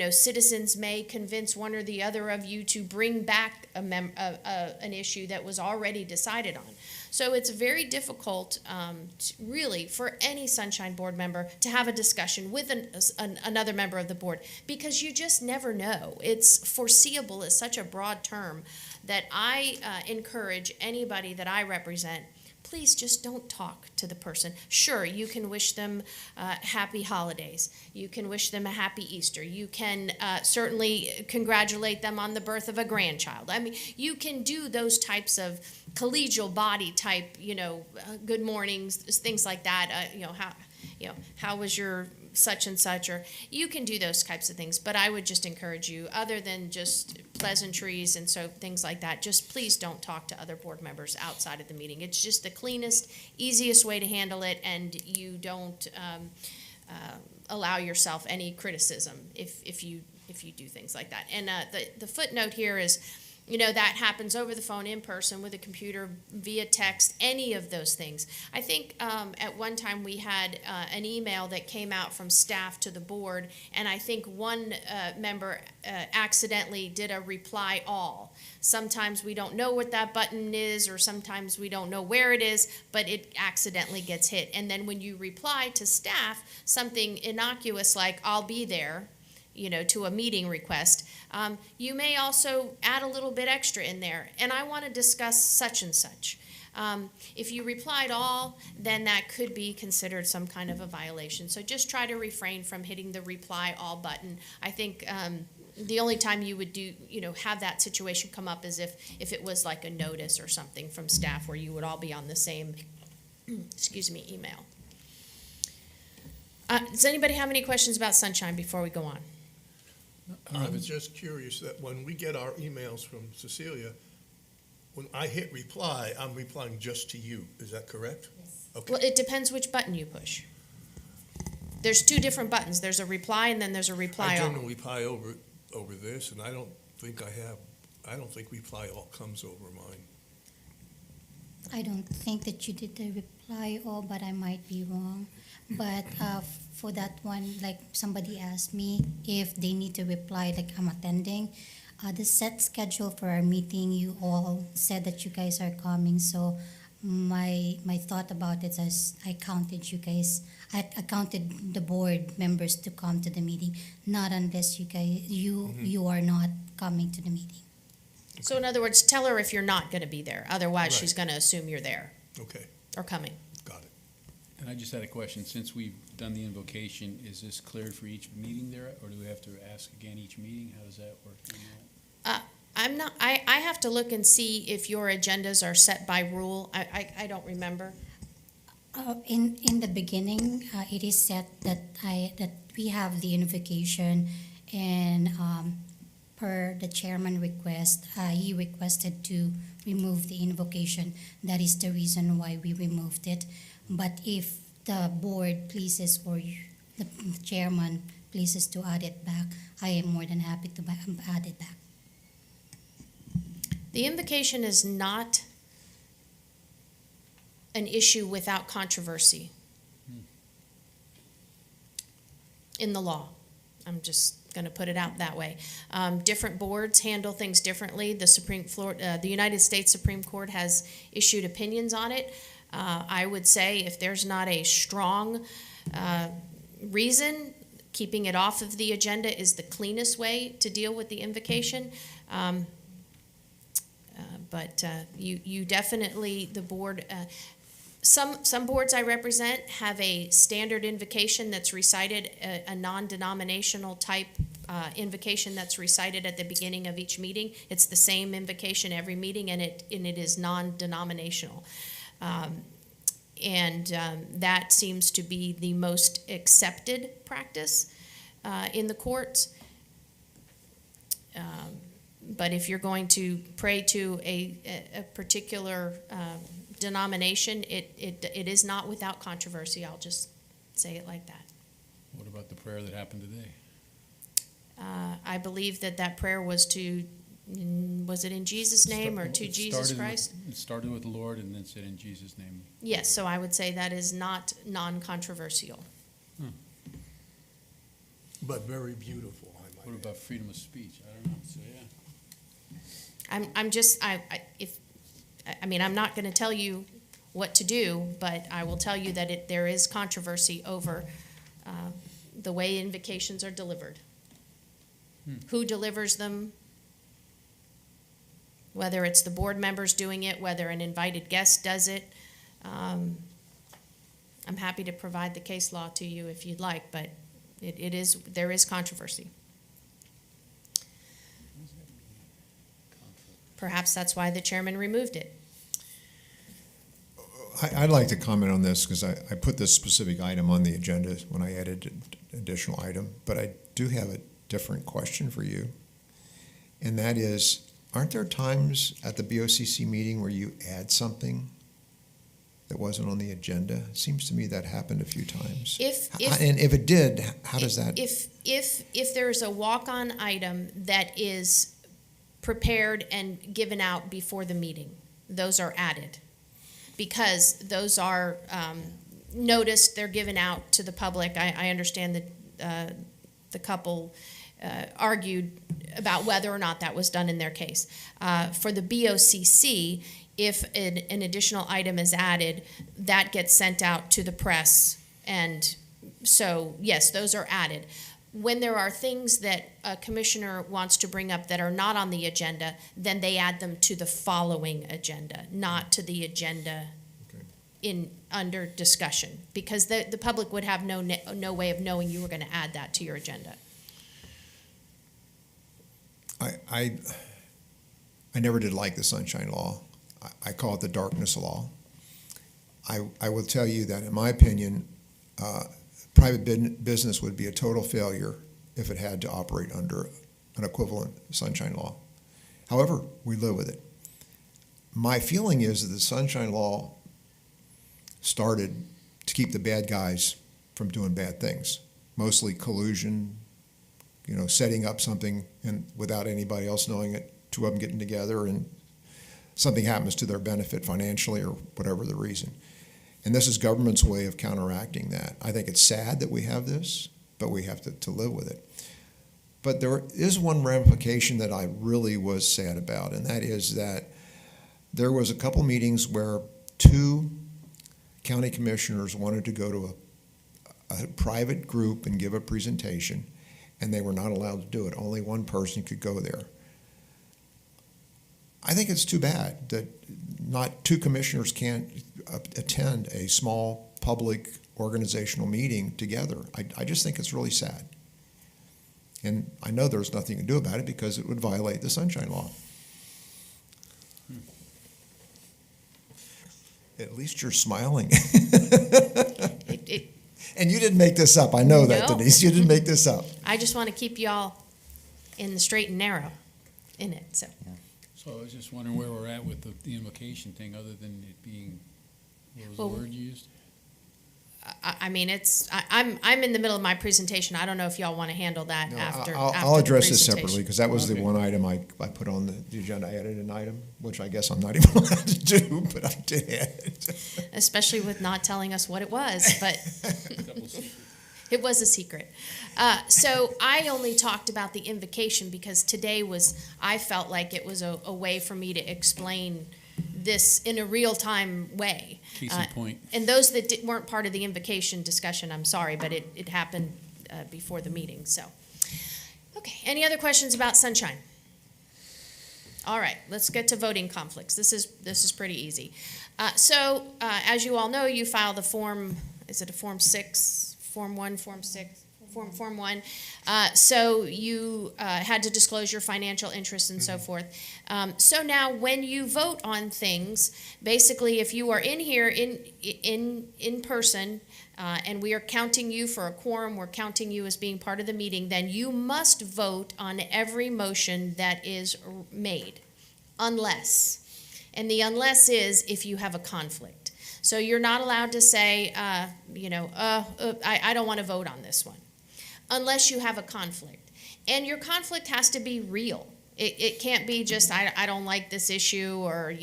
Speaker 3: citizens may convince one or the other of you to bring back an issue that was already decided on. So it's very difficult, really, for any Sunshine board member to have a discussion with another member of the board, because you just never know. It's foreseeable is such a broad term that I encourage anybody that I represent, please just don't talk to the person. Sure, you can wish them happy holidays. You can wish them a happy Easter. You can certainly congratulate them on the birth of a grandchild. I mean, you can do those types of collegial body type, good mornings, things like that. How was your such and such, or you can do those types of things. But I would just encourage you, other than just pleasantries and so things like that, just please don't talk to other board members outside of the meeting. It's just the cleanest, easiest way to handle it, and you don't allow yourself any criticism if you do things like that. And the footnote here is, that happens over the phone, in person, with a computer, via text, any of those things. I think at one time we had an email that came out from staff to the board, and I think one member accidentally did a reply all. Sometimes we don't know what that button is, or sometimes we don't know where it is, but it accidentally gets hit. And then when you reply to staff something innocuous like, I'll be there, to a meeting request, you may also add a little bit extra in there, and I want to discuss such and such. If you replied all, then that could be considered some kind of a violation. So just try to refrain from hitting the reply all button. I think the only time you would have that situation come up is if it was like a notice or something from staff where you would all be on the same, email. Does anybody have any questions about Sunshine before we go on?
Speaker 4: I was just curious that when we get our emails from Cecilia, when I hit reply, I'm replying just to you. Is that correct? Yes.
Speaker 3: Well,
Speaker 4: Okay.
Speaker 3: it depends which button you push. There's two different buttons. There's a reply and then there's a reply
Speaker 4: I
Speaker 3: all.
Speaker 4: generally reply over this, and I don't think reply all comes over mine.
Speaker 6: I don't think that you did the reply all, but I might be wrong. But for that one, like somebody asked me if they need to reply, like I'm attending. The set schedule for our meeting, you all said that you guys are coming. So my thought about it is I counted you guys. I counted the board members to come to the meeting, not unless you are not coming to the meeting.
Speaker 3: So in other words, tell her if you're not going to be there. Otherwise,
Speaker 4: Right.
Speaker 3: she's going to assume you're there
Speaker 4: Okay,
Speaker 3: or coming.
Speaker 4: got it.
Speaker 2: And I just had a question. Since we've done the invocation, is this cleared for each meeting there, or do we have to ask again each meeting? How does that work?
Speaker 3: I'm not, I have to look and see if your agendas are set by rule. I don't remember.
Speaker 6: In the beginning, it is set that we have the invocation, and per the chairman request, he requested to remove the invocation. That is the reason why we removed it. But if the board pleases or the chairman pleases to add it back, I am more than happy to add it back.
Speaker 3: The invocation is not an issue without controversy in the law. I'm just going to put it out that way. Different boards handle things differently. The United States Supreme Court has issued opinions on it. I would say if there's not a strong reason, keeping it off of the agenda is the cleanest way to deal with the invocation. But you definitely, the board, some boards I represent have a standard invocation that's recited, a non-denominational type invocation that's recited at the beginning of each meeting. It's the same invocation every meeting, and it is non-denominational. That seems to be the most accepted practice in the courts. But if you're going to pray to a particular denomination, it is not without controversy. I'll just say it like that.
Speaker 2: What about the prayer that happened today?
Speaker 3: I believe that prayer was was it in Jesus' name or to Jesus Christ?
Speaker 2: It started with the Lord and then said in Jesus' name.
Speaker 3: Yes, so I would say that is not non-controversial.
Speaker 4: But very beautiful, I might
Speaker 2: What
Speaker 4: add.
Speaker 2: about freedom of speech? I don't know. So, yeah.
Speaker 3: I'm not going to tell you what to do, but I will tell you that there is controversy over the way invocations are delivered. Who delivers them, whether it's the board members doing it, whether an invited guest does it. I'm happy to provide the case law to you if you'd like, but there is controversy. Perhaps that's why the chairman removed it.
Speaker 1: I'd like to comment on this because I put this specific item on the agenda when I added an additional item, but I do have a different question for you. And that is, aren't there times at the BOCC meeting where you add something that wasn't on the agenda? It seems to me that happened a few times. And if it did, how does that?
Speaker 3: If there's a walk-on item that is prepared and given out before the meeting, those are added. Because those are noticed, they're given out to the public. I understand that the couple argued about whether or not that was done in their case. For the BOCC, if an additional item is added, that gets sent out to the press. And so, yes, those are added. When there are things that a commissioner wants to bring up that are not on the agenda, then they add them to the following agenda, not to the agenda under discussion, because the public would have no way of knowing you were going to add that to your agenda.
Speaker 1: I never did like the Sunshine Law. I call it the Darkness Law. I will tell you that, in my opinion, private business would be a total failure if it had to operate under an equivalent Sunshine Law. However, we live with it. my feeling is that the Sunshine Law started to keep the bad guys from doing bad things, mostly collusion, setting up something and without anybody else knowing it, two of them getting together and something happens to their benefit financially or whatever the reason. And this is government's way of counteracting that. I think it's sad that we have this, but we have to live with it. But there is one ramification that I really was sad about, and that is that there was a couple meetings where two county commissioners wanted to go to a private group and give a presentation, and they were not allowed to do it. Only one person could go there. I think it's too bad that not two commissioners can't attend a small public organizational meeting together. I just think it's really sad. And I know there's nothing you can do about it because it would violate the Sunshine Law. At least you're smiling. And you didn't make this up. I know that,
Speaker 3: No.
Speaker 1: Denise. You didn't make this up.
Speaker 3: I just want to keep y'all in the straight and narrow in it, so.
Speaker 9: So I was just wondering where we're at with the invocation thing, other than it being, what was
Speaker 3: Well,
Speaker 9: the word used?
Speaker 3: I mean, I'm in the middle of my presentation. I don't know if y'all want to handle that
Speaker 1: No,
Speaker 3: after
Speaker 1: I'll
Speaker 3: the
Speaker 1: address this
Speaker 3: presentation.
Speaker 1: separately because that was the
Speaker 9: Okay.
Speaker 1: one item I put on the agenda. I added an item, which I guess I'm not even allowed to do, but I did.
Speaker 3: Especially with not telling us what it was, but
Speaker 2: Double secret.
Speaker 3: it was a secret. So I only talked about the invocation because today I felt like it was a way for me to explain this in a real-time way.
Speaker 9: Case in point.
Speaker 3: And those that weren't part of the invocation discussion, I'm sorry, but it happened before the meeting, so. Okay, any other questions about sunshine? All right, let's get to voting conflicts. This is pretty easy. So, as you all know, you file the form, is it a Form 6, Form 1, Form 6? Form 1. So you had to disclose your financial interests and so forth. So now when you vote on things, basically if you are in here in person and we are counting you for a quorum, we're counting you as being part of the meeting, then you must vote on every motion that is made, unless. And the unless is if you have a conflict. So you're not allowed to say, I don't want to vote on this one, unless you have a conflict. And your conflict has to be real. It can't be just, I don't like this issue, or,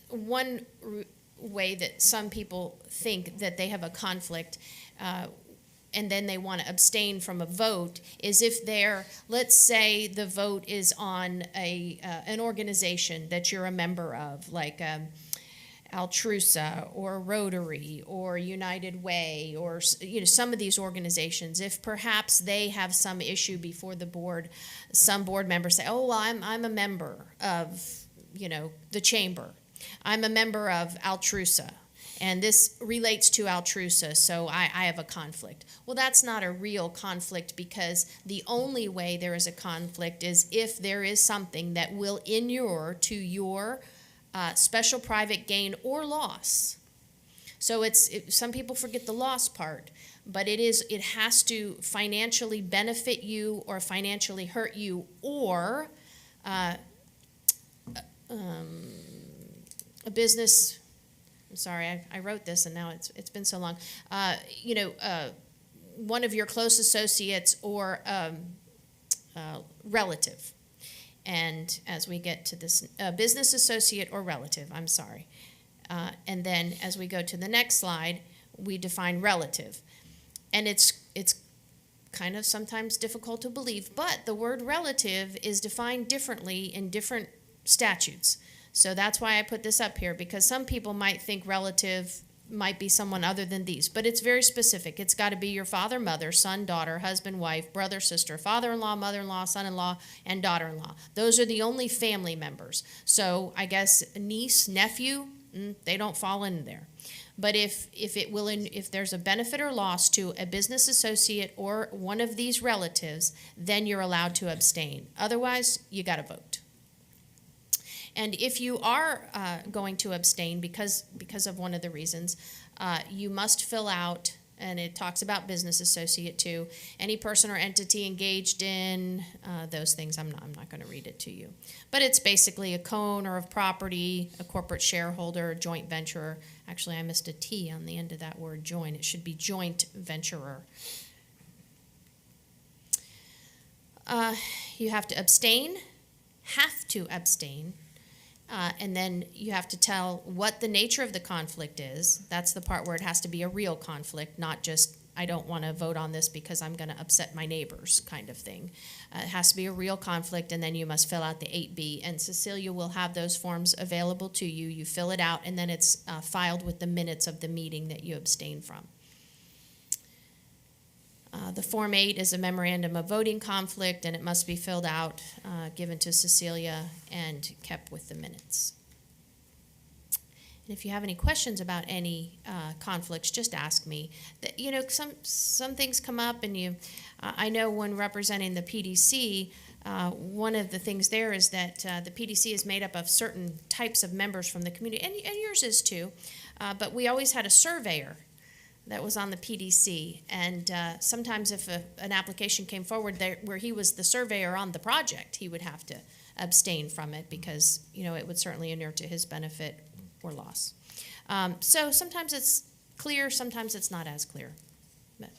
Speaker 3: one way that some people think that they have a conflict and then they want to abstain from a vote is if let's say the vote is on an organization that you're a member of, like Altrusa or Rotary or United Way or some of these organizations. If perhaps they have some issue before the board, some board members say, "Oh, well, I'm a member of the chamber. I'm a member of Altrusa, and this relates to Altrusa, so I have a conflict." Well, that's not a real conflict, because the only way there is a conflict is if there is something that will inure to your special private gain or loss. So some people forget the loss part, but it has to financially benefit you or financially hurt you, or a business. I'm sorry, I wrote this and now it's been so long. One of your close associates or relative. And as we get to this, business associate or relative, I'm sorry. And then as we go to the next slide, we define relative. And it's kind of sometimes difficult to believe, but the word relative is defined differently in different statutes. So that's why I put this up here, because some people might think relative might be someone other than these, but it's very specific. It's got to be your father, mother, son, daughter, husband, wife, brother, sister, father-in-law, mother-in-law, son-in-law, and daughter-in-law. Those are the only family members. So I guess niece, nephew, they don't fall in there. But if there's a benefit or loss to a business associate or one of these relatives, then you're allowed to abstain. Otherwise, you got to vote. And if you are going to abstain because of one of the reasons, you must fill out and it talks about business associate too. Any person or entity engaged in those things. I'm not going to read it to you, but it's basically a co-owner of property, a corporate shareholder, a joint venturer. Actually, I missed a T on the end of that word joint. It should be joint venturer. You have to abstain, and then you have to tell what the nature of the conflict is. That's the part where it has to be a real conflict, not just, I don't want to vote on this because I'm going to upset my neighbors kind of thing. It has to be a real conflict, and then you must fill out the 8B. And Cecilia will have those forms available to you. You fill it out, and then it's filed with the minutes of the meeting that you abstain from. The Form 8 is a memorandum of voting conflict, and it must be filled out, given to Cecilia, and kept with the minutes. And if you have any questions about any conflicts, just ask me. You know, some things come up, and I know when representing the PDC, one of the things there is that the PDC is made up of certain types of members from the community, and yours is too, but we always had a surveyor that was on the PDC, and sometimes if an application came forward where he was the surveyor on the project, he would have to abstain from it because, you know, it would certainly inure to his benefit or loss. So sometimes it's clear, sometimes it's not as clear. But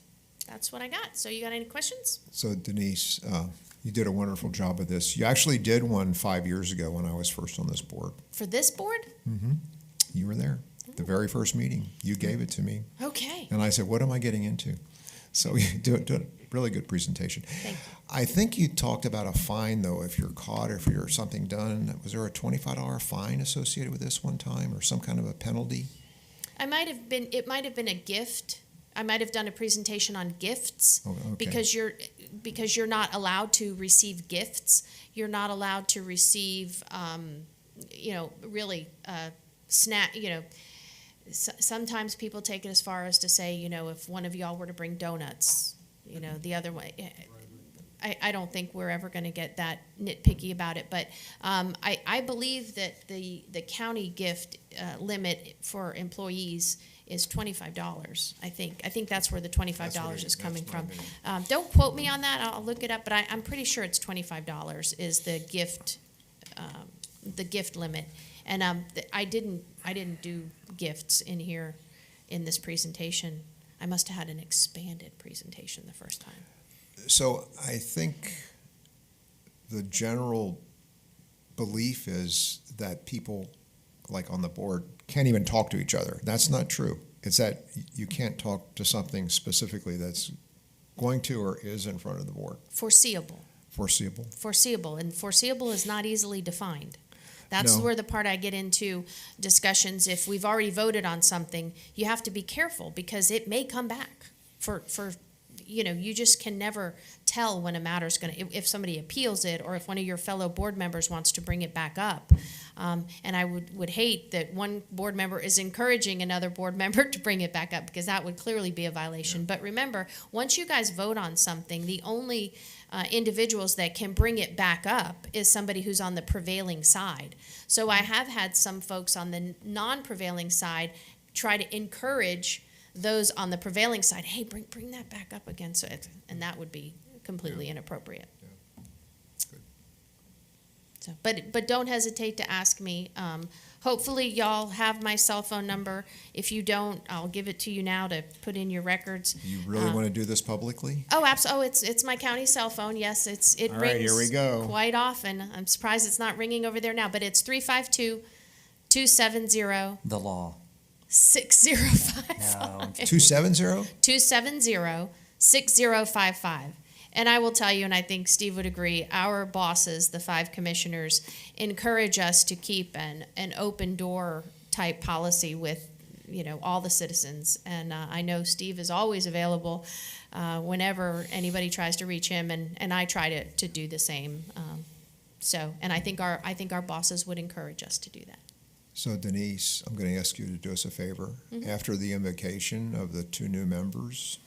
Speaker 3: that's what I got. So you got any questions?
Speaker 1: So Denise, you did a wonderful job of this. You actually did one 5 years ago when I was first on this board.
Speaker 3: For this board?
Speaker 1: Mm-hmm. You were there. The very first meeting, you gave it to me.
Speaker 3: Okay.
Speaker 1: And I said, what am I getting into? So you do a really good presentation.
Speaker 3: Thank you.
Speaker 1: I think you talked about a fine, though, if you're caught, if you're something done. Was there a $25 fine associated with this one time or some kind of a penalty?
Speaker 3: It might have been a gift. I might have done a presentation on gifts.
Speaker 1: Oh, okay.
Speaker 3: because you're not allowed to receive gifts. You're not allowed to receive, really sometimes people take it as far as to say, if one of y'all were to bring donuts, the other way. I don't think we're ever going to get that nitpicky about it, but I believe that the county gift limit for employees is $25. I think that's where the $25 is coming from. Don't quote me on that. I'll look it up, but I'm pretty sure it's $25 is the gift limit. And I didn't do gifts in here in this presentation. I must have had an expanded presentation the first time.
Speaker 1: So I think the general belief is that people, like on the board, can't even talk to each other. That's not true. It's that you can't talk to something specifically that's going to or is in front of the board.
Speaker 3: Foreseeable.
Speaker 1: Foreseeable.
Speaker 3: And foreseeable is not easily defined. That's
Speaker 1: No.
Speaker 3: where the part I get into discussions. If we've already voted on something, you have to be careful because it may come back for you just can never tell when a matter's going to, if somebody appeals it or if one of your fellow board members wants to bring it back up. And I would hate that one board member is encouraging another board member to bring it back up because that would clearly be a violation. Yeah. But remember, once you guys vote on something, the only individuals that can bring it back up is somebody who's on the prevailing side. So I have had some folks on the non-prevailing side try to encourage those on the prevailing side, hey, bring that back up again, and that would be completely inappropriate.
Speaker 1: Yeah. Good.
Speaker 3: So, but don't hesitate to ask me. Hopefully, y'all have my cell phone number. If you don't, I'll give it to you now to put in your records.
Speaker 1: You really want to do this publicly?
Speaker 3: Oh, absolutely. Oh, it's my county cell phone. Yes, it
Speaker 1: All
Speaker 3: rings
Speaker 1: right, here we go.
Speaker 3: Quite often. I'm surprised it's not ringing over there now, but it's 352-270.
Speaker 5: The law.
Speaker 3: 6055.
Speaker 5: No.
Speaker 1: 270?
Speaker 3: 270-6055. And I will tell you, and I think Steve would agree, our bosses, the 5 commissioners, encourage us to keep an open door type policy with, all the citizens. And I know Steve is always available whenever anybody tries to reach him, and I try to do the same. And I think our bosses would encourage us to do that.
Speaker 1: So Denise, I'm going to ask you to do us a favor. Mm-hmm. After the invocation of the 2 new members.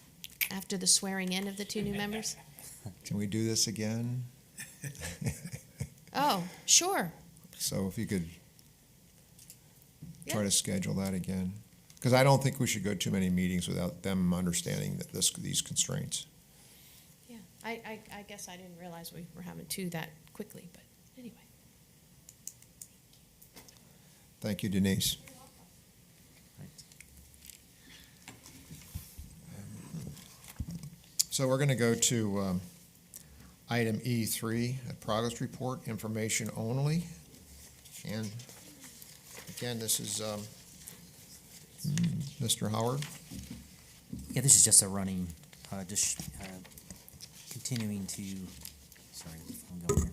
Speaker 3: After the swearing in of the 2 new members?
Speaker 1: Can we do this again?
Speaker 3: Oh, sure.
Speaker 1: So if you could try to schedule that again. Because I don't think we should go too many meetings without them understanding that these constraints.
Speaker 3: Yeah, I guess I didn't realize we were having two that quickly, but anyway.
Speaker 1: Thank you, Denise. So we're going to go to item E3, a progress report, information only. And again, this is Mr. Howard.
Speaker 5: Yeah, this is just a running, continuing to, sorry, I'm going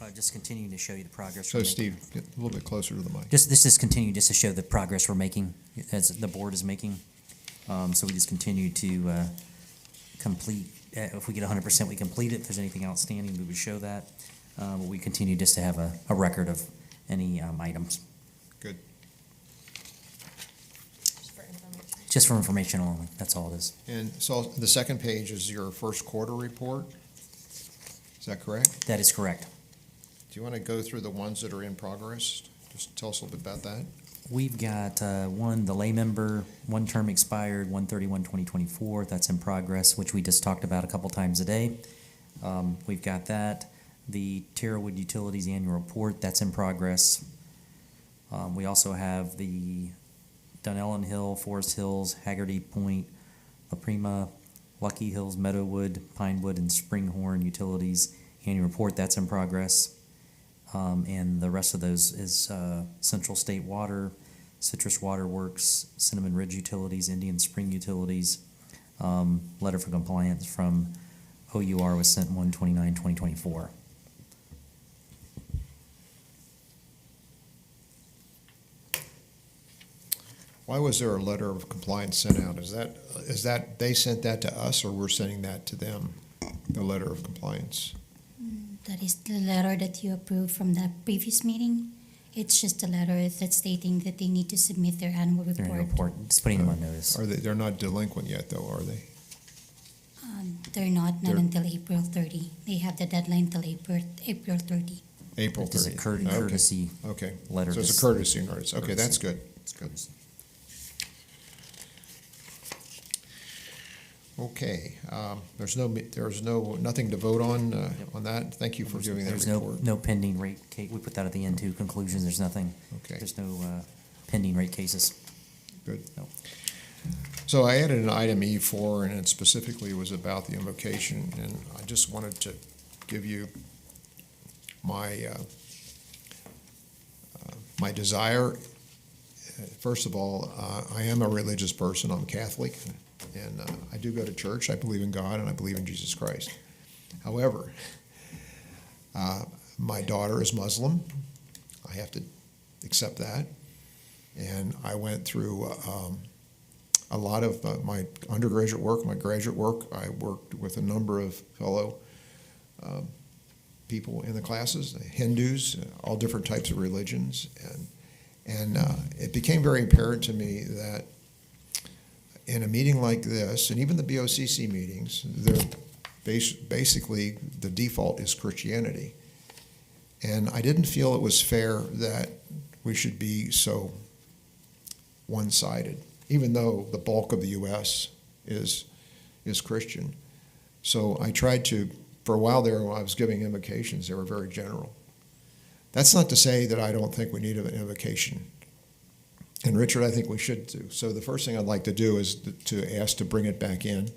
Speaker 5: here. Just continuing to show you the progress.
Speaker 1: So
Speaker 5: we're making.
Speaker 1: Steve, get a little bit closer to the mic.
Speaker 5: This is continuing just to show the progress we're making, as the board is making. So we just continue to complete, if we get 100%, we complete it. If there's anything outstanding, we would show that. But we continue just to have a record of any items,
Speaker 1: Good.
Speaker 3: Just for information.
Speaker 5: just for information only. That's all it is.
Speaker 1: And so the second page is your first quarter report. Is that correct?
Speaker 5: That is correct.
Speaker 1: Do you want to go through the ones that are in progress? Just tell us a little bit about that.
Speaker 5: We've got one, the lay member, one term expired, 1/31/2024. That's in progress, which we just talked about a couple times a day. We've got that. The Terrawood Utilities Annual Report, that's in progress. We also have the Dunellen Hill, Forest Hills, Haggerty Point, La Prima, Lucky Hills, Meadowwood, Pinewood, and Springhorn Utilities Annual Report, that's in progress. And the rest of those is Central State Water, Citrus Water Works, Cinnamon Ridge Utilities, Indian Spring Utilities. Letter for compliance from OUR was sent 1/29/2024.
Speaker 1: Why was there a letter of compliance sent out? Is that they sent that to us, or we're sending that to them, the letter of compliance?
Speaker 6: That is the letter that you approved from the previous meeting. It's just a letter that's stating that they need to submit their annual
Speaker 5: Their annual
Speaker 6: report.
Speaker 5: report, just putting them on notice.
Speaker 1: They're not delinquent yet, though, are they?
Speaker 6: They're not
Speaker 1: They're-
Speaker 6: until April 30. They have the deadline till April 30.
Speaker 1: April
Speaker 5: It is a
Speaker 1: 30th.
Speaker 5: courtesy
Speaker 1: Okay.
Speaker 5: letter.
Speaker 1: So it's a
Speaker 5: just-
Speaker 1: courtesy notice. Okay, that's good. That's good. Okay, there's nothing to vote on that. Thank you for giving that
Speaker 5: There's
Speaker 1: report.
Speaker 5: no pending rate case. We put that at the end too, conclusions. There's nothing.
Speaker 1: Okay.
Speaker 5: There's no pending rate cases.
Speaker 1: Good.
Speaker 5: No.
Speaker 1: So I added an item E4, and it specifically was about the invocation, and I just wanted to give you my my desire. First of all, I am a religious person. I'm Catholic, and I do go to church. I believe in God, and I believe in Jesus Christ. However, my daughter is Muslim. I have to accept that, and I went through a lot of my undergraduate work, my graduate work. I worked with a number of fellow people in the classes, Hindus, all different types of religions, and it became very apparent to me that in a meeting like this, and even the BOCC meetings, they're basically the default is Christianity, and I didn't feel it was fair that we should be so one-sided, even though the bulk of the U.S. is Christian. So I tried to, for a while there, when I was giving invocations, they were very general. That's not to say that I don't think we need an invocation. And Richard, I think we should do. So the first thing I'd like to do is to ask to bring it back in,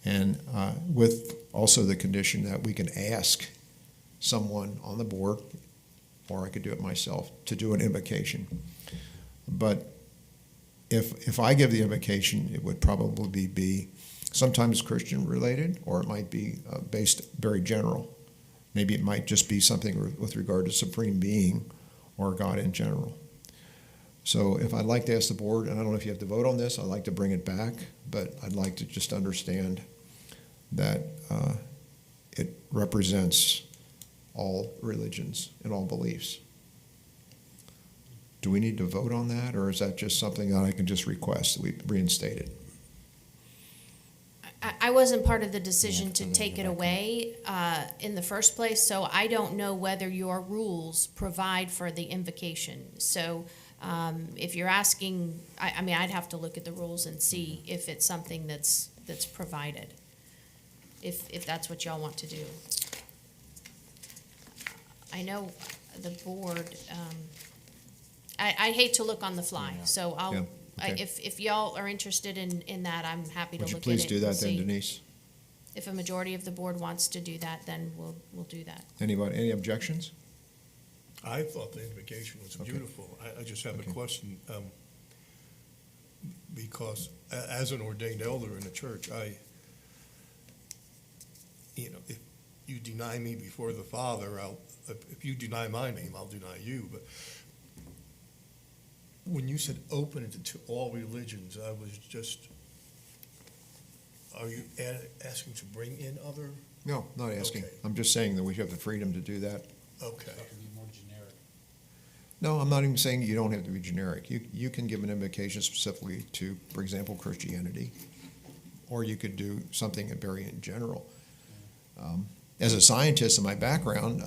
Speaker 1: and with also the condition that we can ask someone on the board, or I could do it myself, to do an invocation. But if I give the invocation, it would probably be sometimes Christian related, or it might be based very general. Maybe it might just be something with regard to Supreme Being or God in general. So if I'd like to ask the board, and I don't know if you have to vote on this, I'd like to bring it back, but I'd like to just understand that it represents all religions and all beliefs. Do we need to vote on that, or is that just something that I can just request that we reinstate it?
Speaker 3: I wasn't part of the decision
Speaker 5: Yeah,
Speaker 3: to
Speaker 5: so
Speaker 3: take
Speaker 5: then
Speaker 3: it
Speaker 5: go
Speaker 3: away in the first place, so I don't know whether your rules provide for the invocation. So If you're asking, I mean, I'd have to look at the rules and see if it's something that's provided, if that's what y'all want to do. I know the board, I hate to look on the fly, so
Speaker 1: Yeah,
Speaker 3: I'll,
Speaker 1: okay.
Speaker 3: if y'all are interested in that, I'm happy to
Speaker 1: Would you
Speaker 3: look at it
Speaker 1: please do
Speaker 3: and
Speaker 1: that then,
Speaker 3: see.
Speaker 1: Denise?
Speaker 3: If a majority of the board wants to do that, then we'll do that.
Speaker 1: Anybody, any objections?
Speaker 4: I thought the invocation was
Speaker 1: Okay.
Speaker 4: beautiful. I just have
Speaker 1: Okay.
Speaker 4: a question, because as an ordained elder in the church, if you deny me before the Father, if you deny my name, I'll deny you. But when you said open it to all religions, I was just, are you asking to bring in other?
Speaker 1: No, not asking.
Speaker 4: Okay.
Speaker 1: I'm just saying that we have the freedom to do that.
Speaker 4: Okay.
Speaker 9: That could be more generic.
Speaker 1: No, I'm not even saying you don't have to be generic. You can give an invocation specifically to, for example, Christianity, or you could do something very in general. As a scientist in my background,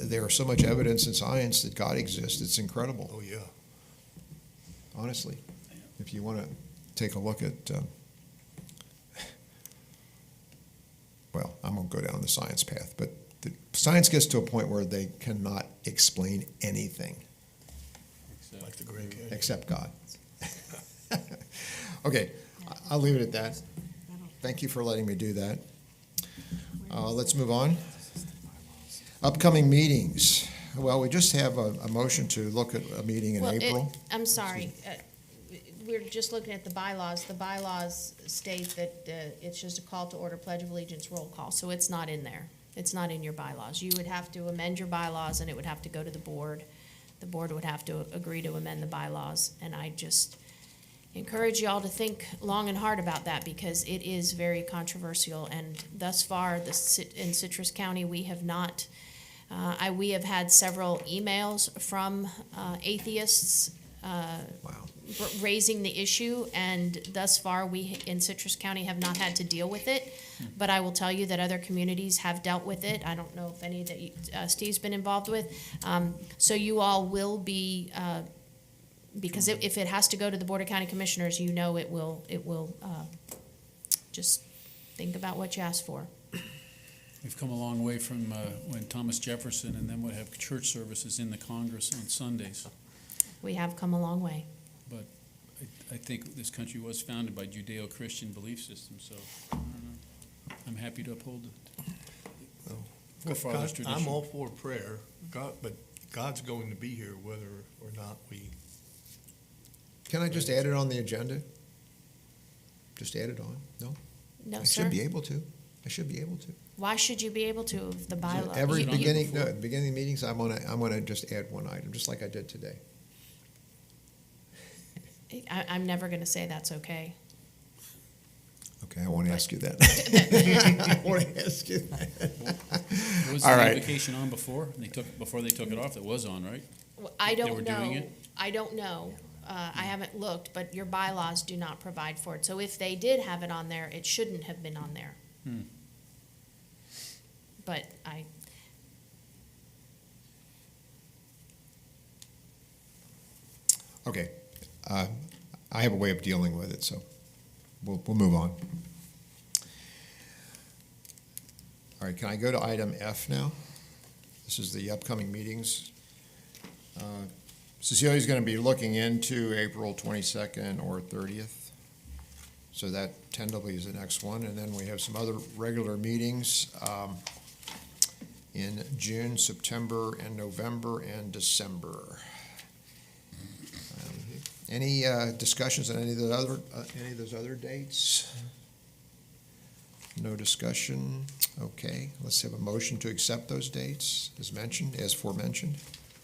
Speaker 1: there's so much evidence in science that God exists. It's incredible,
Speaker 4: Oh, yeah.
Speaker 1: honestly. If you want to take a look at, well, I'm going to go down the science path, but the science gets to a point where they cannot explain anything
Speaker 4: Like the Grand Canyon.
Speaker 1: except God. Okay, I'll leave it at that. Thank you for letting me do that. Let's move on. Upcoming meetings. Well, we just have a motion to look at a meeting in
Speaker 3: Well,
Speaker 1: April.
Speaker 3: I'm sorry, we're just looking at the bylaws. The bylaws state that it's just a call to order, pledge of allegiance, roll call, so it's not in there. It's not in your bylaws. You would have to amend your bylaws, and it would have to go to the board. The board would have to agree to amend the bylaws, and I just encourage y'all to think long and hard about that, because it is very controversial, and thus far, in Citrus County, we have not, we have had several emails from atheists
Speaker 1: Wow.
Speaker 3: raising the issue, and thus far, we in Citrus County have not had to deal with it. But I will tell you that other communities have dealt with it. I don't know if any that Steve's been involved with. So you all will be, because if it has to go to the Board of County Commissioners, you know it will, just think about what you asked for.
Speaker 9: We've come a long way from when Thomas Jefferson and then would have church services in the Congress on Sundays.
Speaker 3: We have come a long way.
Speaker 9: But I think this country was founded by Judeo-Christian belief systems, so I don't know. I'm happy to uphold the forefathers'
Speaker 4: God, I'm
Speaker 9: tradition.
Speaker 4: all for prayer, but God's going to be here whether or not we.
Speaker 1: Can I just add it on the agenda? Just add it on? No?
Speaker 3: No,
Speaker 1: I
Speaker 3: sir.
Speaker 1: should be able to. I should be able to.
Speaker 3: Why should you be able to if the bylaw?
Speaker 1: Every
Speaker 3: you-
Speaker 1: beginning, no, at the beginning of meetings, I'm gonna just add one item, just like I did today.
Speaker 3: I'm never gonna say that's okay.
Speaker 1: Okay, I won't ask you that. I won't ask you that.
Speaker 9: Was
Speaker 1: All
Speaker 9: the
Speaker 1: right.
Speaker 9: application on before? Before they took it off, it was on, right?
Speaker 3: Well, I
Speaker 9: They
Speaker 3: don't
Speaker 9: were
Speaker 3: know.
Speaker 9: doing it?
Speaker 3: I don't know. I haven't looked, but your bylaws do not provide for it. So if they did have it on there, it shouldn't have been on there.
Speaker 9: Hmm.
Speaker 3: But
Speaker 1: Okay, I have a way of dealing with it, so we'll move on. All right, can I go to item F now? This is the upcoming meetings. Cecilia's going to be looking into April 22nd or 30th. So that tentatively is the next one. And then we have some other regular meetings in June, September, and November, and December. Any discussions on any of those other dates? No discussion. Okay, let's have a motion to accept those dates as aforementioned.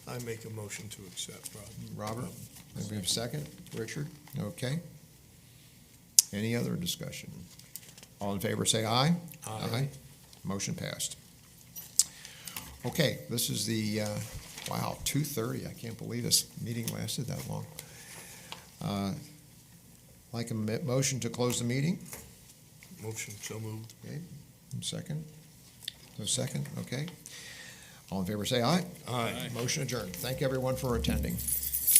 Speaker 4: I make a motion to accept, Rob.
Speaker 1: Robert, and we have a second. Richard, okay. Any other discussion? All in favor, say aye.
Speaker 4: Aye.
Speaker 1: Motion passed. Okay, this is the, wow, 2:30. I can't believe this meeting lasted that long. Like a motion to close the meeting?
Speaker 4: Motion so moved.
Speaker 1: Okay, second? No second, okay. All in favor, say aye.
Speaker 4: Aye.
Speaker 1: Motion adjourned. Thank everyone for attending.